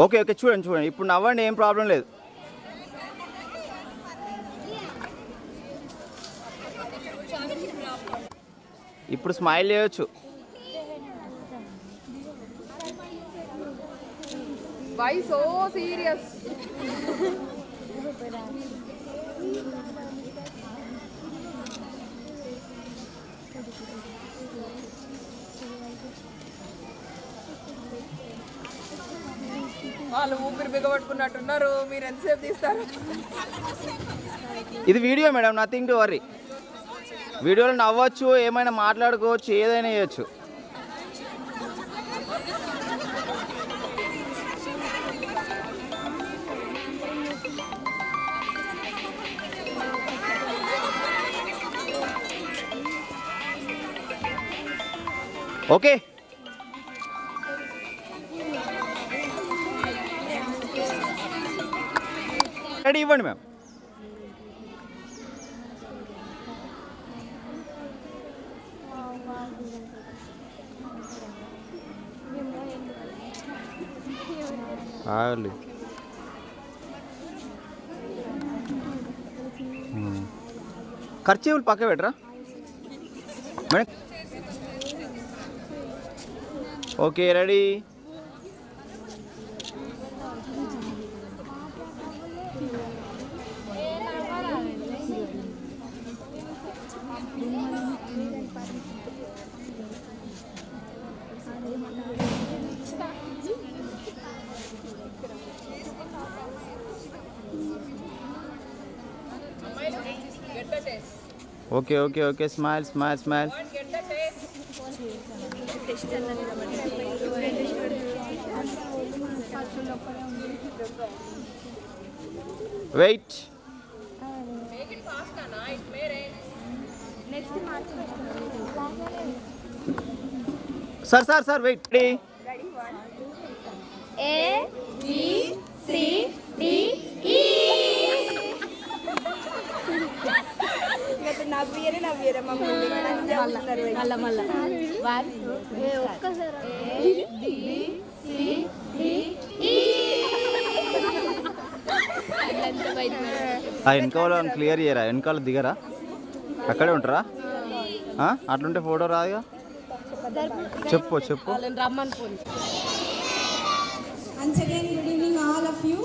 Okay okay చూడండి చూడండి ఇప్పుడు నవ్వండి, ఏం ప్రాబ్లం లేదు. ఇప్పుడు స్మైల్ చేయొచ్చు. Why so serious? వాళ్ళు ఊపిరి బిగబట్టుకున్నట్టున్నారు, మీరు ఎంతసేపు తీస్తారు? ఇది video madam, nothing to worry. వీడియోలో నవ్వచ్చు, ఏమైనా మాట్లాడుకోవచ్చు, ఏదైనా చేయొచ్చు. ఓకే రెడీ ఇవ్వండి మ్యామ్. ఖర్చీవులు పక్క పెట్టరా madam. Okay ready. Okay okay okay smile smile smile. Wait. Sir sir sir wait. నవ్వేరే మమ్మల్ని వెనకాల క్లియర్ చేయరా, వెనకాల దిగరా, అక్కడే ఉంటారా? అట్లుంటే ఫోటో రాదుగా. చెప్పు చెప్పు. Once again, good evening all of you.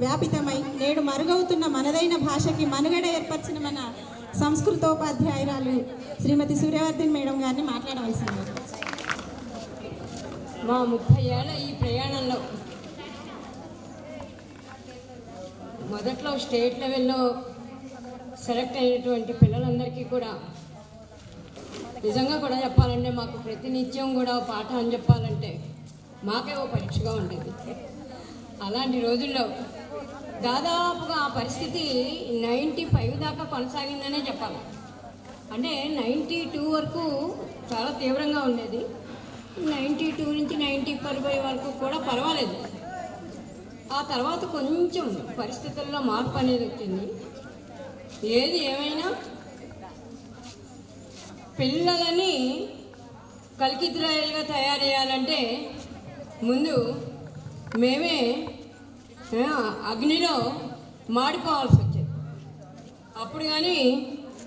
వ్యాపితమై నేడు మరుగవుతున్న మనదైన భాషకి మనుగడ ఏర్పరిచిన మన సంస్కృతోపాధ్యాయురాలు శ్రీమతి సూర్యవర్ధన్ మేడం గారిని మాట్లాడవలసింది. మా 30 ఏళ్ళ ఈ ప్రయాణంలో మొదట్లో స్టేట్ లెవెల్లో సెలెక్ట్ అయినటువంటి పిల్లలందరికీ కూడా నిజంగా కూడా చెప్పాలంటే మాకు ప్రతినిత్యం కూడా పాఠం చెప్పాలంటే మాకే ఓ పరీక్షగా ఉండేది. అలాంటి రోజుల్లో దాదాపుగా ఆ పరిస్థితి 95 దాకా కొనసాగిందనే చెప్పాలి. అంటే 92 వరకు చాలా తీవ్రంగా ఉండేది. 92 నుంచి 95 వరకు కూడా పర్వాలేదు. ఆ తర్వాత కొంచెం పరిస్థితుల్లో మార్పు అనేది వచ్చింది. ఏది ఏమైనా పిల్లలని కలికితురాయలుగా తయారు చేయాలంటే ముందు మేమే అగ్నిలో మాడిపోవాల్సి వచ్చేది. అప్పుడు కానీ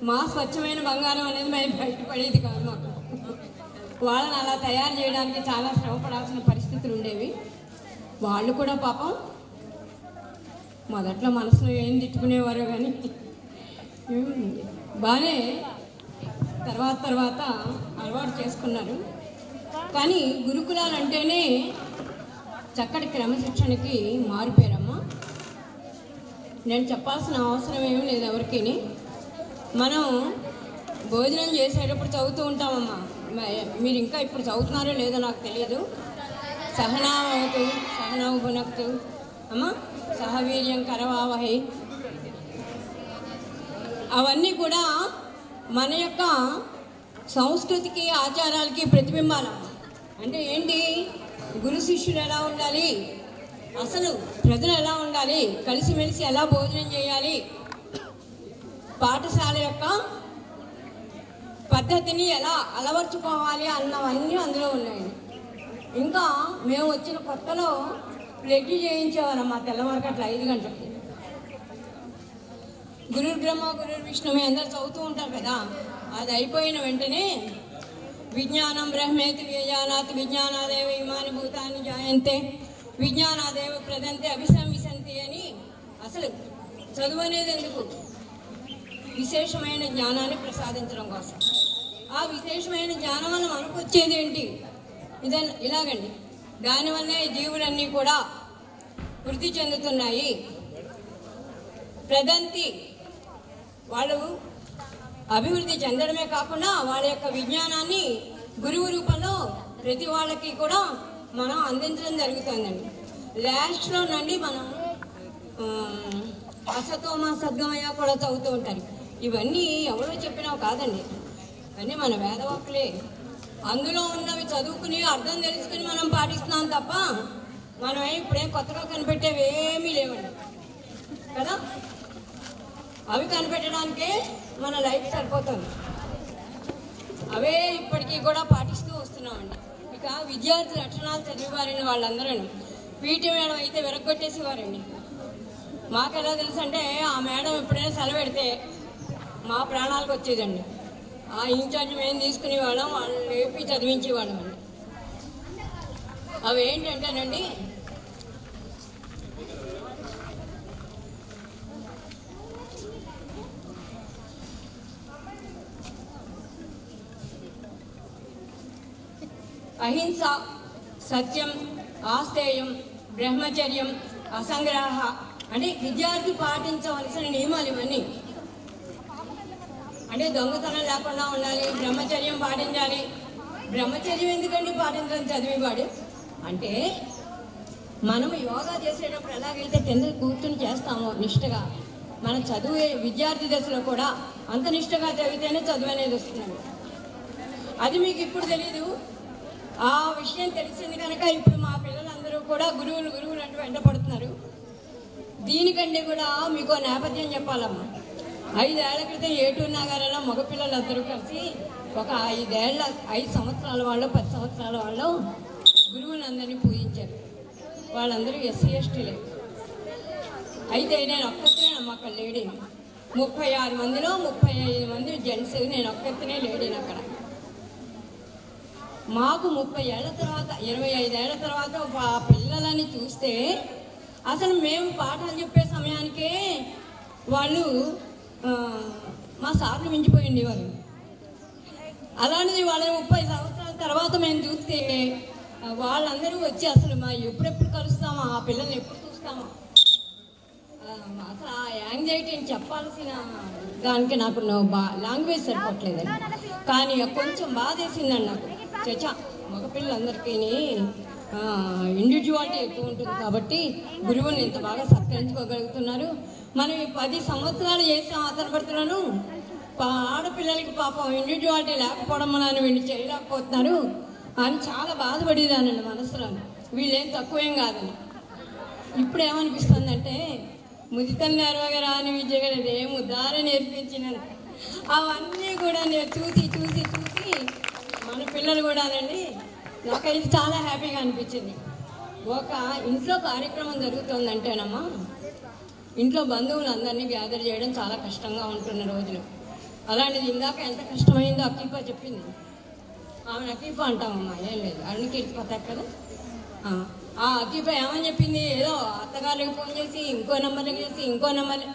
మా స్వచ్ఛమైన బంగారం అనేది మేము బయటపడేది కాదు. మాకు వాళ్ళని అలా తయారు చేయడానికి చాలా శ్రమపడాల్సిన పరిస్థితులు ఉండేవి. వాళ్ళు కూడా పాపం మొదట్లో మనసులో ఏం తిట్టుకునేవారో కానీ బాగానే తర్వాత అలవాటు చేసుకున్నారు. కానీ గురుకులాలు అంటేనే చక్కటి క్రమశిక్షణకి మారిపోయారమ్మా. నేను చెప్పాల్సిన అవసరం ఏమీ లేదు ఎవరికి. మనం భోజనం చేసేటప్పుడు చదువుతూ ఉంటామమ్మా, మీరు ఇంకా ఇప్పుడు చదువుతున్నారో లేదో నాకు తెలియదు. సహనావతు సహనౌ భునక్తు అమ్మ సహవీర్యం కరవావహై, అవన్నీ కూడా మన యొక్క సంస్కృతికి ఆచారాలకి ప్రతిబింబాలు. అంటే ఏంటి, గురు శిష్యులు ఎలా ఉండాలి, అసలు ప్రజలు ఎలా ఉండాలి, కలిసిమెలిసి ఎలా భోజనం చేయాలి, పాఠశాల యొక్క పద్ధతిని ఎలా అలవర్చుకోవాలి అన్నవన్నీ అందులో ఉన్నాయి. ఇంకా మేము వచ్చిన కొత్తలో ప్లెడ్జ్ చేయించేవారమ్మా తెల్లవారికి అట్లా 5 గంటలకి. గురుర్ బ్రహ్మ గురుర్ విష్ణు మీ అందరు చదువుతూ ఉంటారు కదా, అది అయిపోయిన వెంటనే విజ్ఞానం బ్రహ్మేతి విజ్ఞానాత్ విజ్ఞానాదేవ ఇమాని భూతాన్ని జాయంతే విజ్ఞానాదేవ ప్రదంతే అభిసంవిశంతి అని. అసలు చదువు అనేది ఎందుకు, విశేషమైన జ్ఞానాన్ని ప్రసాదించడం కోసం. ఆ విశేషమైన జ్ఞానం వల్ల మనకు వచ్చేది ఏంటి, ఇలాగండి. దానివల్లే జీవులన్నీ కూడా వృద్ధి చెందుతున్నాయి. ప్రదంతి, వాళ్ళు అభివృద్ధి చెందడమే కాకుండా వాళ్ళ యొక్క విజ్ఞానాన్ని గురువు రూపంలో ప్రతి వాళ్ళకి కూడా మనం అందించడం జరుగుతుందండి. లాస్ట్లో నుండి మనం అసతోమ సద్గమయ కూడా చదువుతూ ఉంటారు. ఇవన్నీ ఎవరో చెప్పినావు కాదండి, ఇవన్నీ మన వేదవాక్కులే. అందులో ఉన్నవి చదువుకుని అర్థం తెలుసుకుని మనం పాటిస్తున్నాం తప్ప మనం ఇప్పుడేం కొత్తగా కనిపెట్టేవి ఏమీ లేవండి కదా. అవి కనిపెట్టడానికే మన లైఫ్ సరిపోతుంది. అవే ఇప్పటికీ కూడా పాటిస్తూ వస్తున్నామండి. ఇక విద్యార్థి లక్షణాలు చదివేవారండి వాళ్ళందరూ. పీటీ మేడం అయితే విరగొట్టేసేవారండి. మాకు ఎలా తెలుసు అంటే, ఆ మేడం ఎప్పుడైనా సెలవు పెడితే మా ప్రాణాలకు వచ్చేదండి. ఆ ఇన్ఛార్జ్ మేము తీసుకునేవాళ్ళం, వాళ్ళు లేపి చదివించేవాళ్ళం అండి. అవి ఏంటంటేనండి, అహింస, సత్యం, ఆస్తేయం, బ్రహ్మచర్యం, అసంగ్రహ. అంటే విద్యార్థి పాటించవలసిన నియమాలు ఇవన్నీ. అంటే దొంగతనం లేకుండా ఉండాలి, బ్రహ్మచర్యం పాటించాలి. బ్రహ్మచర్యం ఎందుకండి పాటించడం చదివేవాడు అంటే, మనం యోగా చేసేటప్పుడు ఎలాగైతే కింద కూర్చుని చేస్తామో నిష్టగా, మన చదువే విద్యార్థి దశలో కూడా అంత నిష్టగా చదివితేనే చదువు అనేది వస్తున్నాడు. అది మీకు ఇప్పుడు తెలీదు. ఆ విషయం తెలిసింది కనుక ఇప్పుడు మా పిల్లలందరూ కూడా గురువులు అంటూ వెంటపడుతున్నారు. దీనికంటే కూడా మీకు నేపథ్యం చెప్పాలమ్మా. 5 ఏళ్ల క్రితం ఏటూరు నగరంలో మగపిల్లలందరూ కలిసి ఒక 5 సంవత్సరాల వాళ్ళు 10 సంవత్సరాల వాళ్ళు గురువులందరినీ పూజించారు. వాళ్ళందరూ ఎస్సీ ఎస్టీలే. అయితే నేను ఒక్కనే అక్కడ లేడీని. 36 మందిలో 35 మంది జెంట్స్, నేను ఒక్కనే లేడీని అక్కడ. మాకు 30 ఏళ్ల తర్వాత 25 ఏళ్ల తర్వాత ఆ పిల్లలని చూస్తే అసలు మేము పాఠాలు చెప్పే సమయానికే వాళ్ళు మా సార్లు మించిపోయింది వాళ్ళు. అలాంటిది వాళ్ళని 30 సంవత్సరాల తర్వాత మేము చూస్తే వాళ్ళందరూ వచ్చి అసలు మా ఎప్పుడెప్పుడు కలుస్తామా, ఆ పిల్లల్ని ఎప్పుడు చూస్తామా, అసలు ఆ యాంగ్జైటీని చెప్పాల్సిన దానికి నాకు లాంగ్వేజ్ సరిపోవట్లేదండి. కానీ కొంచెం బాధ వేసిందండి నాకు. చచ్చా, మగపిల్లలందరికీ ఇండివిజువాలిటీ ఎక్కువ ఉంటుంది కాబట్టి గురువుని ఇంత బాగా సత్కరించుకోగలుగుతున్నారు. మనం 10 సంవత్సరాలు చేసాం ఆసన పడుతున్నాను, ఆడపిల్లలకి పాపం ఇండివిజువాలిటీ లేకపోవడం మనం వీళ్ళు చేయలేకపోతున్నారు అని చాలా బాధపడేదానండి మనసులో. వీళ్ళేం తక్కువేం కాదని. ఇప్పుడు ఏమనిపిస్తుందంటే, ముదితల్లి అరవగరాని విద్య కదా ఏం ఉదాహరణ నేర్పించిన అవన్నీ కూడా నేను చూసి మన పిల్లలు కూడానండి. నాకైతే చాలా హ్యాపీగా అనిపించింది. ఒక ఇంట్లో కార్యక్రమం జరుగుతుందంటేనమ్మా, ఇంట్లో బంధువులందరినీ గ్యాదర్ చేయడం చాలా కష్టంగా ఉంటున్న రోజులు. అలాంటిది ఇందాక ఎంత కష్టమైందో అక్కీప చెప్పింది. ఆమె అక్కీప అంటామమ్మా, ఏం లేదు అరుణకీర్తిపోతారు కదా. ఆ అక్కీప ఏమని చెప్పింది, ఏదో అత్తగారికి ఫోన్ చేసి ఇంకో నెంబర్కి చేసి ఇంకో నెంబర్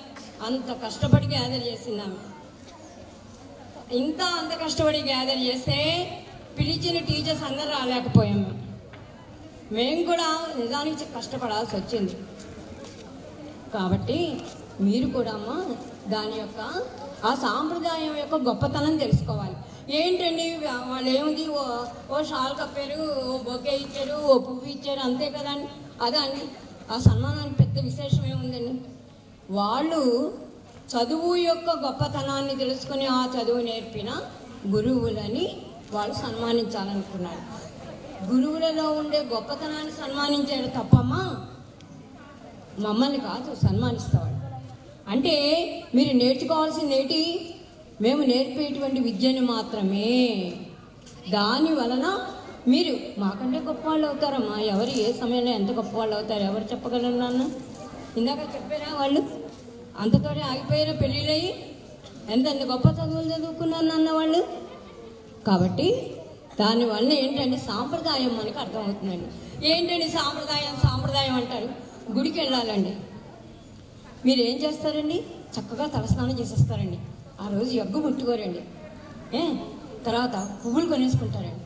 అంత కష్టపడి గ్యాదర్ చేసింది ఆమె. అంత కష్టపడి గ్యాదర్ చేస్తే పిలిచిన టీచర్స్ అందరూ రాలేకపోయాం. మేము కూడా నిజానికి కష్టపడాల్సి వచ్చింది. కాబట్టి మీరు కూడా అమ్మ దాని యొక్క ఆ సాంప్రదాయం యొక్క గొప్పతనం తెలుసుకోవాలి. ఏంటండి వాళ్ళు ఏముంది ఓ షాల్ కప్పారు, ఓ బొకే ఇచ్చారు, ఓ పువ్వు ఇచ్చారు, అంతే కదా అండి. అదే అండి ఆ సన్మానానికి పెద్ద విశేషం ఏముందండి. వాళ్ళు చదువు యొక్క గొప్పతనాన్ని తెలుసుకొని ఆ చదువు నేర్పిన గురువులని వాళ్ళు సన్మానించాలనుకున్నారు. గురువులలో ఉండే గొప్పతనాన్ని సన్మానించారు తప్పమ్మా మమ్మల్ని కాదు సన్మానిస్తాడు. అంటే మీరు నేర్చుకోవాల్సింది ఏంటి? మేము నేర్పేటువంటి విద్యను మాత్రమే. దాని వలన మీరు మాకంటే గొప్పవాళ్ళు అవుతారమ్మా. ఎవరు ఏ సమయంలో ఎంత గొప్పవాళ్ళు అవుతారు ఎవరు చెప్పగలరు నాన్న? ఇందాక చెప్పారా వాళ్ళు అంతతోనే ఆగిపోయారు పెళ్ళిళ్ళయి? ఎంత గొప్ప చదువులు చదువుకున్నారు నాన్న వాళ్ళు. కాబట్టి దానివల్ల ఏంటంటే సాంప్రదాయం మనకు అర్థమవుతుందండి. ఏంటండి సాంప్రదాయం అంటారు. గుడికి వెళ్ళాలండి. మీరు ఏం చేస్తారండి? చక్కగా తలస్నానం చేసేస్తారండి. ఆ రోజు ఎగ్గు ముట్టుకోరండి. తర్వాత పువ్వులు కొనేసుకుంటారండి,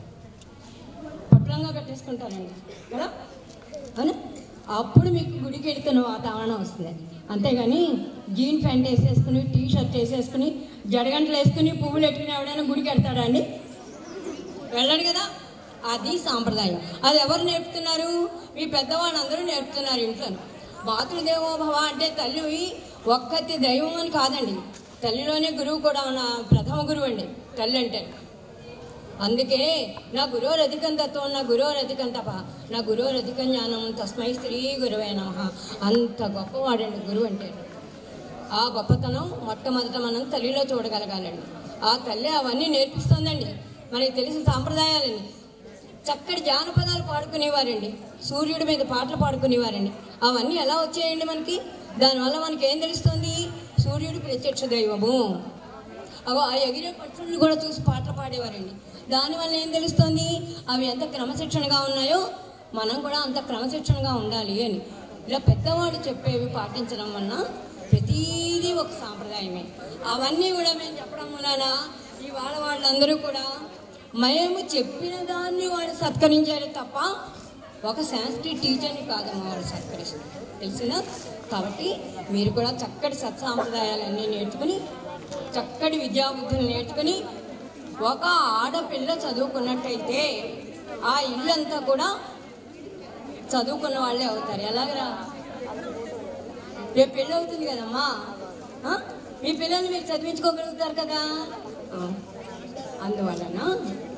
పట్లంగా కట్టేసుకుంటారండి కదా అని. అప్పుడు మీకు గుడికి వెళ్తున్న వాతావరణం వస్తుంది. అంతేగాని జీన్ ప్యాంట్ వేసేసుకుని టీ షర్ట్ వేసేసుకుని జడగంటలు వేసుకుని పువ్వులు పెట్టుకుని ఎవడైనా గుడికి వెళ్తాడా అండి? వెళ్ళడు కదా. అది సాంప్రదాయం. అది ఎవరు నేర్పుతున్నారు? మీ పెద్దవాళ్ళందరూ నేర్పుతున్నారు ఇంట్లో. మాతృదేవోభవ అంటే తల్లి ఒక్కతి దైవం అని కాదండి. తల్లిలోనే గురువు కూడా ఉన్న ప్రథమ గురువు అండి తల్లి అంటే. అందుకే నా గురోరధికం తత్వం, నా గురోరధికం తప, నా గురోరధికం జ్ఞానం, తస్మై శ్రీ గురువే నమః. అంత గొప్పవాడండి గురువు అంటే. ఆ గొప్పతనం మొట్టమొదట మనం తల్లిలో చూడగలగాలండి. ఆ తల్లి అవన్నీ నేర్పిస్తుందండి. మనకి తెలిసిన సాంప్రదాయాలని. చక్కటి జానపదాలు పాడుకునేవారండి, సూర్యుడి మీద పాటలు పాడుకునేవారండి. అవన్నీ ఎలా వచ్చాయండి మనకి? దానివల్ల మనకి ఏం తెలుస్తుంది? సూర్యుడు ప్రత్యక్ష దైవము. ఆ ఎగిరే పక్షులను కూడా చూసి పాటలు పాడేవారండి. దానివల్ల ఏం తెలుస్తుంది? అవి ఎంత క్రమశిక్షణగా ఉన్నాయో మనం కూడా అంత క్రమశిక్షణగా ఉండాలి అని. ఇలా పెద్దవాళ్ళు చెప్పేవి పాటించడం వలన ప్రతీదీ ఒక సాంప్రదాయమే. అవన్నీ కూడా మేము చెప్పడం వలన ఇవాళ వాళ్ళందరూ కూడా మేము చెప్పిన దాన్ని వాళ్ళు సత్కరించారు తప్ప ఒక సంస్కృతి టీచర్ని కాదమ్మా వాళ్ళు సత్కరిస్తారు, తెలిసిందా? కాబట్టి మీరు కూడా చక్కటి సత్సాంప్రదాయాలన్నీ నేర్చుకుని చక్కటి విద్యాబుద్ధులు నేర్చుకుని ఒక ఆడపిల్ల చదువుకున్నట్టయితే ఆ ఇల్లంతా కూడా చదువుకున్న వాళ్ళే అవుతారు. ఎలాగరా? రేపు పెళ్ళి అవుతుంది కదమ్మా, మీ పిల్లల్ని మీరు చదివించుకోగలుగుతారు కదా. అందువలన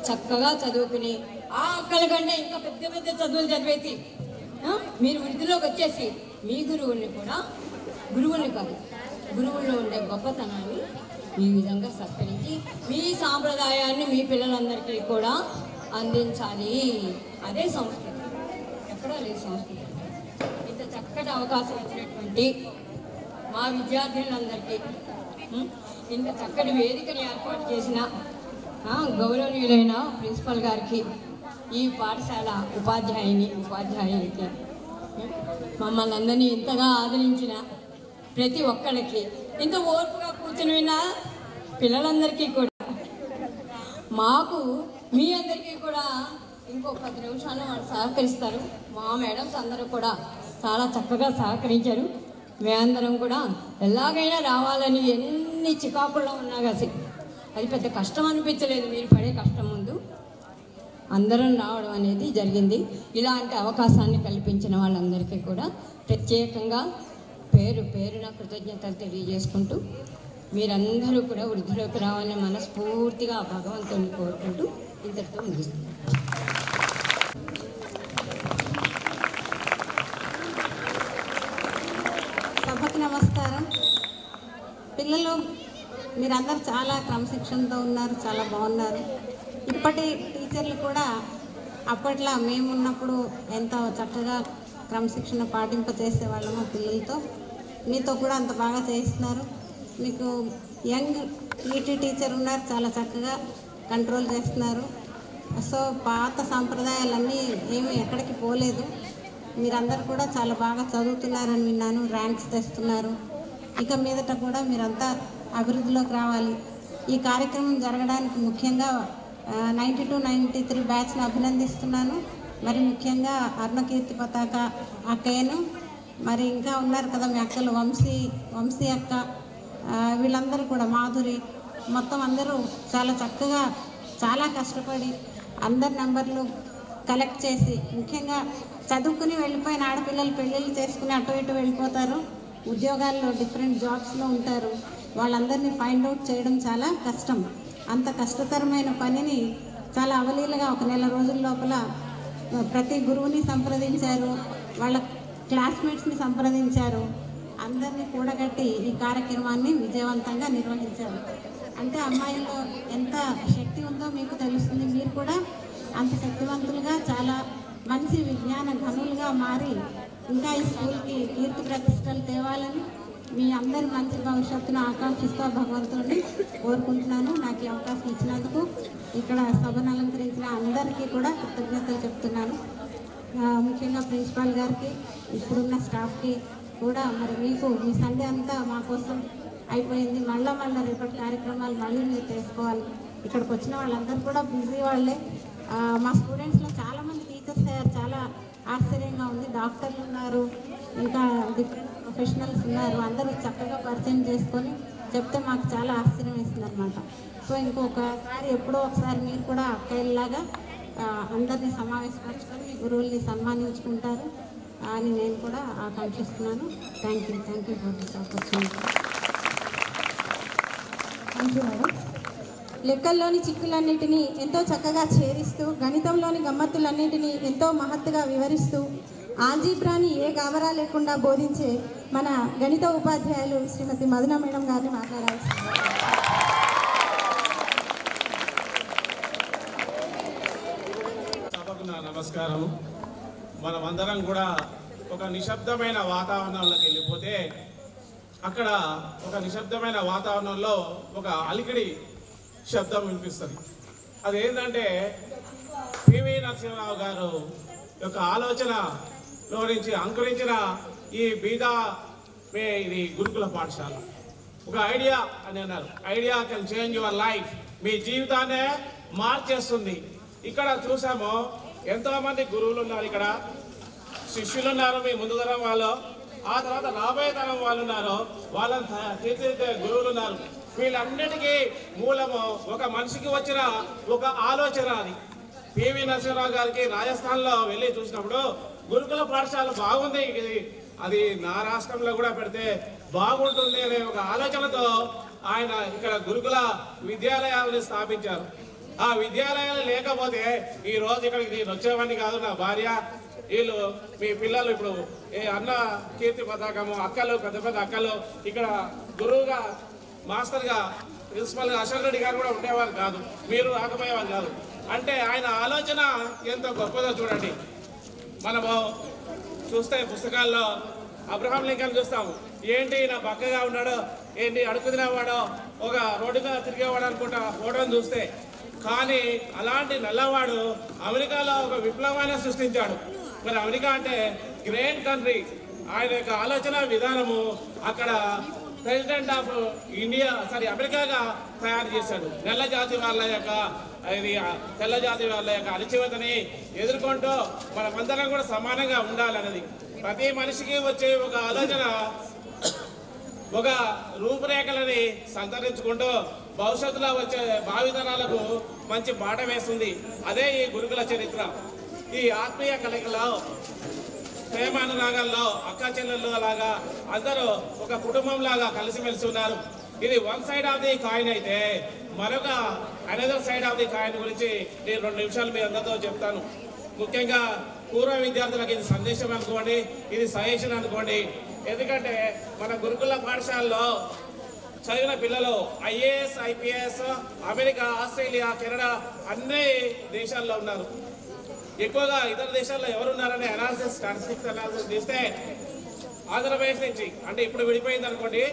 చక్కగా చదువుకుని ఆ అక్కల కంటే ఇంకా పెద్ద పెద్ద చదువులు చదివేసి మీరు వృద్ధిలోకి వచ్చేసి మీ గురువుల్ని కూడా, గురువుల్ని కాదు గురువుల్లో ఉండే గొప్పతనాన్ని ఈ విధంగా సత్కరించి మీ సాంప్రదాయాన్ని మీ పిల్లలందరికీ కూడా అందించాలి. అదే సంస్కృతి, ఎక్కడా లేదు సంస్కృతి. ఇంత చక్కటి అవకాశం ఇచ్చినటువంటి మా విద్యార్థులందరికీ, ఇంత చక్కటి వేదికని ఏర్పాటు చేసిన గౌరవనీయులైన ప్రిన్సిపల్ గారికి, ఈ పాఠశాల ఉపాధ్యాయునికి, మమ్మల్ని అందరినీ ఇంతగా ఆదరించిన ప్రతి ఒక్కరికి, ఇంత ఓర్పుగా కూర్చుని విన్న పిల్లలందరికీ కూడా, మాకు మీ అందరికీ కూడా ఇంకో 10 నిమిషాలు వాళ్ళు సహకరిస్తారు. మా మేడమ్స్ అందరూ కూడా చాలా చక్కగా సహకరించారు. మేమందరం కూడా ఎలాగైనా రావాలని ఎన్ని చికాకుల్లో ఉన్నా కానీ అది పెద్ద కష్టం అనిపించలేదు. మీరు పడే కష్టం ముందు అందరం రావడం అనేది జరిగింది. ఇలాంటి అవకాశాన్ని కల్పించిన వాళ్ళందరికీ కూడా ప్రత్యేకంగా పేరున కృతజ్ఞతలు తెలియజేసుకుంటూ మీరందరూ కూడా వృద్ధిలోకి రావాలని మనస్ఫూర్తిగా భగవంతుని కోరుకుంటూ ఇంతటితో ముగిస్తుంది. సభకి నమస్కారం. పిల్లలు మీరందరూ చాలా క్రమశిక్షణతో ఉన్నారు, చాలా బాగున్నారు. ఇప్పటి టీచర్లు కూడా అప్పట్లో మేమున్నప్పుడు ఎంతో చక్కగా క్రమశిక్షణ పాటింపచేసేవాళ్ళము పిల్లలతో. మీతో కూడా అంత బాగా చేస్తున్నారు. మీకు యంగ్ ఈటీ టీచర్ ఉన్నారు, చాలా చక్కగా కంట్రోల్ చేస్తున్నారు. సో పాత సాంప్రదాయాలన్నీ ఏమీ ఎక్కడికి పోలేదు. మీరందరూ కూడా చాలా బాగా చదువుతున్నారని విన్నాను, ర్యాంక్స్ తెస్తున్నారు. ఇక మీదట కూడా మీరంతా అభివృద్ధిలోకి రావాలి. ఈ కార్యక్రమం జరగడానికి ముఖ్యంగా 92-93 బ్యాచ్ని అభినందిస్తున్నాను. మరి ముఖ్యంగా అరుణకీర్తి పతాక అక్కయ్యను, మరి ఇంకా ఉన్నారు కదా మీ అక్కలు వంశీ అక్క, వీళ్ళందరూ కూడా మాధురి, మొత్తం అందరూ చాలా చక్కగా చాలా కష్టపడి అందరి నంబర్లు కలెక్ట్ చేసి, ముఖ్యంగా చదువుకుని వెళ్ళిపోయిన ఆడపిల్లలు పెళ్ళిళ్ళు చేసుకుని అటు ఇటు వెళ్ళిపోతారు, ఉద్యోగాల్లో డిఫరెంట్ జాబ్స్లో ఉంటారు. వాళ్ళందరినీ ఫైండ్ అవుట్ చేయడం చాలా కష్టం. అంత కష్టతరమైన పనిని చాలా అవలీలగా ఒక నెల రోజుల లోపల ప్రతి గురువుని సంప్రదించారు, వాళ్ళ క్లాస్మేట్స్ని సంప్రదించారు, అందరినీ కూడగట్టి ఈ కార్యక్రమాన్ని విజయవంతంగా నిర్వహించారు. అంటే అమ్మాయిల్లో ఎంత శక్తి ఉందో మీకు తెలుస్తుంది. మీరు కూడా అంత శక్తివంతులుగా చాలా మంచి విజ్ఞాన ఘనులుగా మారి ఇంకా ఈ స్కూల్కి కీర్తి ప్రతిష్టలు తేవాలని మీ అందరి మంచి భవిష్యత్తును ఆకాంక్షిస్తూ భగవంతుడిని కోరుకుంటున్నాను. నాకు ఈ అవకాశం ఇచ్చినందుకు ఇక్కడ సభను అలంకరించిన అందరికీ కూడా కృతజ్ఞతలు చెప్తున్నాను. ముఖ్యంగా ప్రిన్సిపాల్ గారికి, ఇప్పుడున్న స్టాఫ్కి కూడా, మరి మీకు మీ సండే అంతా మా కోసం అయిపోయింది. మళ్ళీ రేపటి కార్యక్రమాలు మళ్ళీ మీరు చేసుకోవాలి. ఇక్కడికి వచ్చిన వాళ్ళందరూ కూడా బిజీ వాళ్ళే. మా స్టూడెంట్స్లో చాలామంది టీచర్స్ అయ్యారు, చాలా ఆశ్చర్యంగా ఉంది. డాక్టర్లు ఉన్నారు, ఇంకా డిఫరెంట్ ప్రొఫెషనల్స్ ఉన్నారు. అందరూ చక్కగా పరిచయం చేసుకొని చెప్తే మాకు చాలా ఆశ్చర్యం వేస్తుంది అనమాట. సో ఇంకొకసారి ఎప్పుడో ఒకసారి మీరు కూడా అక్కయ్యలాగా అందరినీ సమావేశపరచుకొని మీ గురువుల్ని సన్మానించుకుంటారు అని నేను కూడా ఆకాంక్షిస్తున్నాను. Thank you for this opportunity. Thank you madam. లెక్కల్లోని చిక్కులన్నిటినీ ఎంతో చక్కగా ఛేదిస్తూ, గణితంలోని గమ్మత్తులన్నింటినీ ఎంతో మహత్తుగా వివరిస్తూ, ఆల్జీబ్రాని ఏ గాబరా లేకుండా బోధించే మన గణిత ఉపాధ్యాయులు శ్రీమతి మదన మేడం గారిని మాట్లాడాల్సి. నమస్కారం. మనమందరం కూడా ఒక నిశ్శబ్దమైన వాతావరణంలోకి వెళ్ళిపోతే అక్కడ ఒక నిశ్శబ్దమైన వాతావరణంలో ఒక అలికిడి శబ్దం వినిపిస్తుంది. అదేంటంటే పివి నరసింహరావు గారు యొక్క ఆలోచనలో నుంచి అంకురించిన ఈ బీదా ఇది గురుకుల పాఠశాల. ఒక ఐడియా అని అన్నారు, idea can change your life, మీ జీవితాన్నే మార్చేస్తుంది. ఇక్కడ చూసాము ఎంతోమంది గురువులు ఉన్నారు, ఇక్కడ శిష్యులు ఉన్నారు, మీ ముందు తరం వాళ్ళు, ఆ తర్వాత రాబోయే తరం వాళ్ళు ఉన్నారు, వాళ్ళని తీర్చిదిద్దే గురువులు ఉన్నారు. వీళ్ళన్నిటికీ మూలము ఒక మనిషికి వచ్చిన ఒక ఆలోచన. అది పివి నరసింహరావు గారికి రాజస్థాన్లో వెళ్ళి చూసినప్పుడు గురుకుల పాఠశాల బాగుంది, అది నా రాష్ట్రంలో కూడా పెడితే బాగుంటుంది అనే ఒక ఆలోచనతో ఆయన ఇక్కడ గురుకుల విద్యాలయాలను స్థాపించారు. ఆ విద్యాలయాలు లేకపోతే ఈ రోజు ఇక్కడికి నేను వచ్చేవాడిని కాదు, నా భార్య, వీళ్ళు, మీ పిల్లలు, ఇప్పుడు అన్న కీర్తి పతాకము అక్కలు, పెద్ద పెద్ద అక్కలు ఇక్కడ గురువుగా, మాస్టర్గా, ప్రిన్సిపల్గా అశోక్ రెడ్డి గారు కూడా ఉండేవారు కాదు, మీరు రాకపోయేవారు కాదు. అంటే ఆయన ఆలోచన ఎంత గొప్పదో చూడండి. మనము చూస్తే పుస్తకాల్లో అబ్రహాం లింకన్ చూస్తాము, ఏంటి నా పక్కగా ఉన్నాడో, ఏంటి అడుగు తినేవాడో, ఒక రోడ్డు మీద తిరిగేవాడు అనుకుంటా ఫోటోని చూస్తే. కానీ అలాంటి నల్లవాడు అమెరికాలో ఒక విప్లవాన్ని సృష్టించాడు. మరి అమెరికా అంటే గ్రేట్ కంట్రీ. ఆయన యొక్క ఆలోచన విధానము అక్కడ ప్రెసిడెంట్ ఆఫ్ ఇండియా అమెరికాగా తయారు చేశాడు. తెల్ల జాతి వాళ్ళ యొక్క అణచివేతని ఎదుర్కొంటూ మనమందరం కూడా సమానంగా ఉండాలన్నది. ప్రతి మనిషికి వచ్చే ఒక ఆలోచన ఒక రూపురేఖలని సంతరించుకుంటూ భవిష్యత్తులో వచ్చే భావితరాలకు మంచి బాట వేస్తుంది. అదే ఈ గురుకుల చరిత్ర. ఈ ఆత్మీయ కలయికలో, ప్రేమానురాగాల్లో అక్క చెల్లెళ్ళు లాగా అందరూ ఒక కుటుంబం లాగా కలిసిమెలిసి ఉన్నారు. ఇది one side of the coin అయితే, మరొక another side of the coin గురించి నేను 2 నిమిషాలు మీ అందరితో చెప్తాను. ముఖ్యంగా పూర్వ విద్యార్థులకు ఇది సందేశం అనుకోండి, ఇది సజెషన్ అనుకోండి. ఎందుకంటే మన గురుకుల పాఠశాలలో చదివిన పిల్లలు IAS, IPS, America, Australia, Canada అన్ని దేశాల్లో ఉన్నారు. ఎక్కువగా ఇతర దేశాల్లో ఎవరున్నారనే స్టాటిస్టిక్స్ అనాలిసిస్ తీస్తే ఆంధ్రప్రదేశ్ నుంచి, అంటే ఇప్పుడు విడిపోయింది అనుకోండి,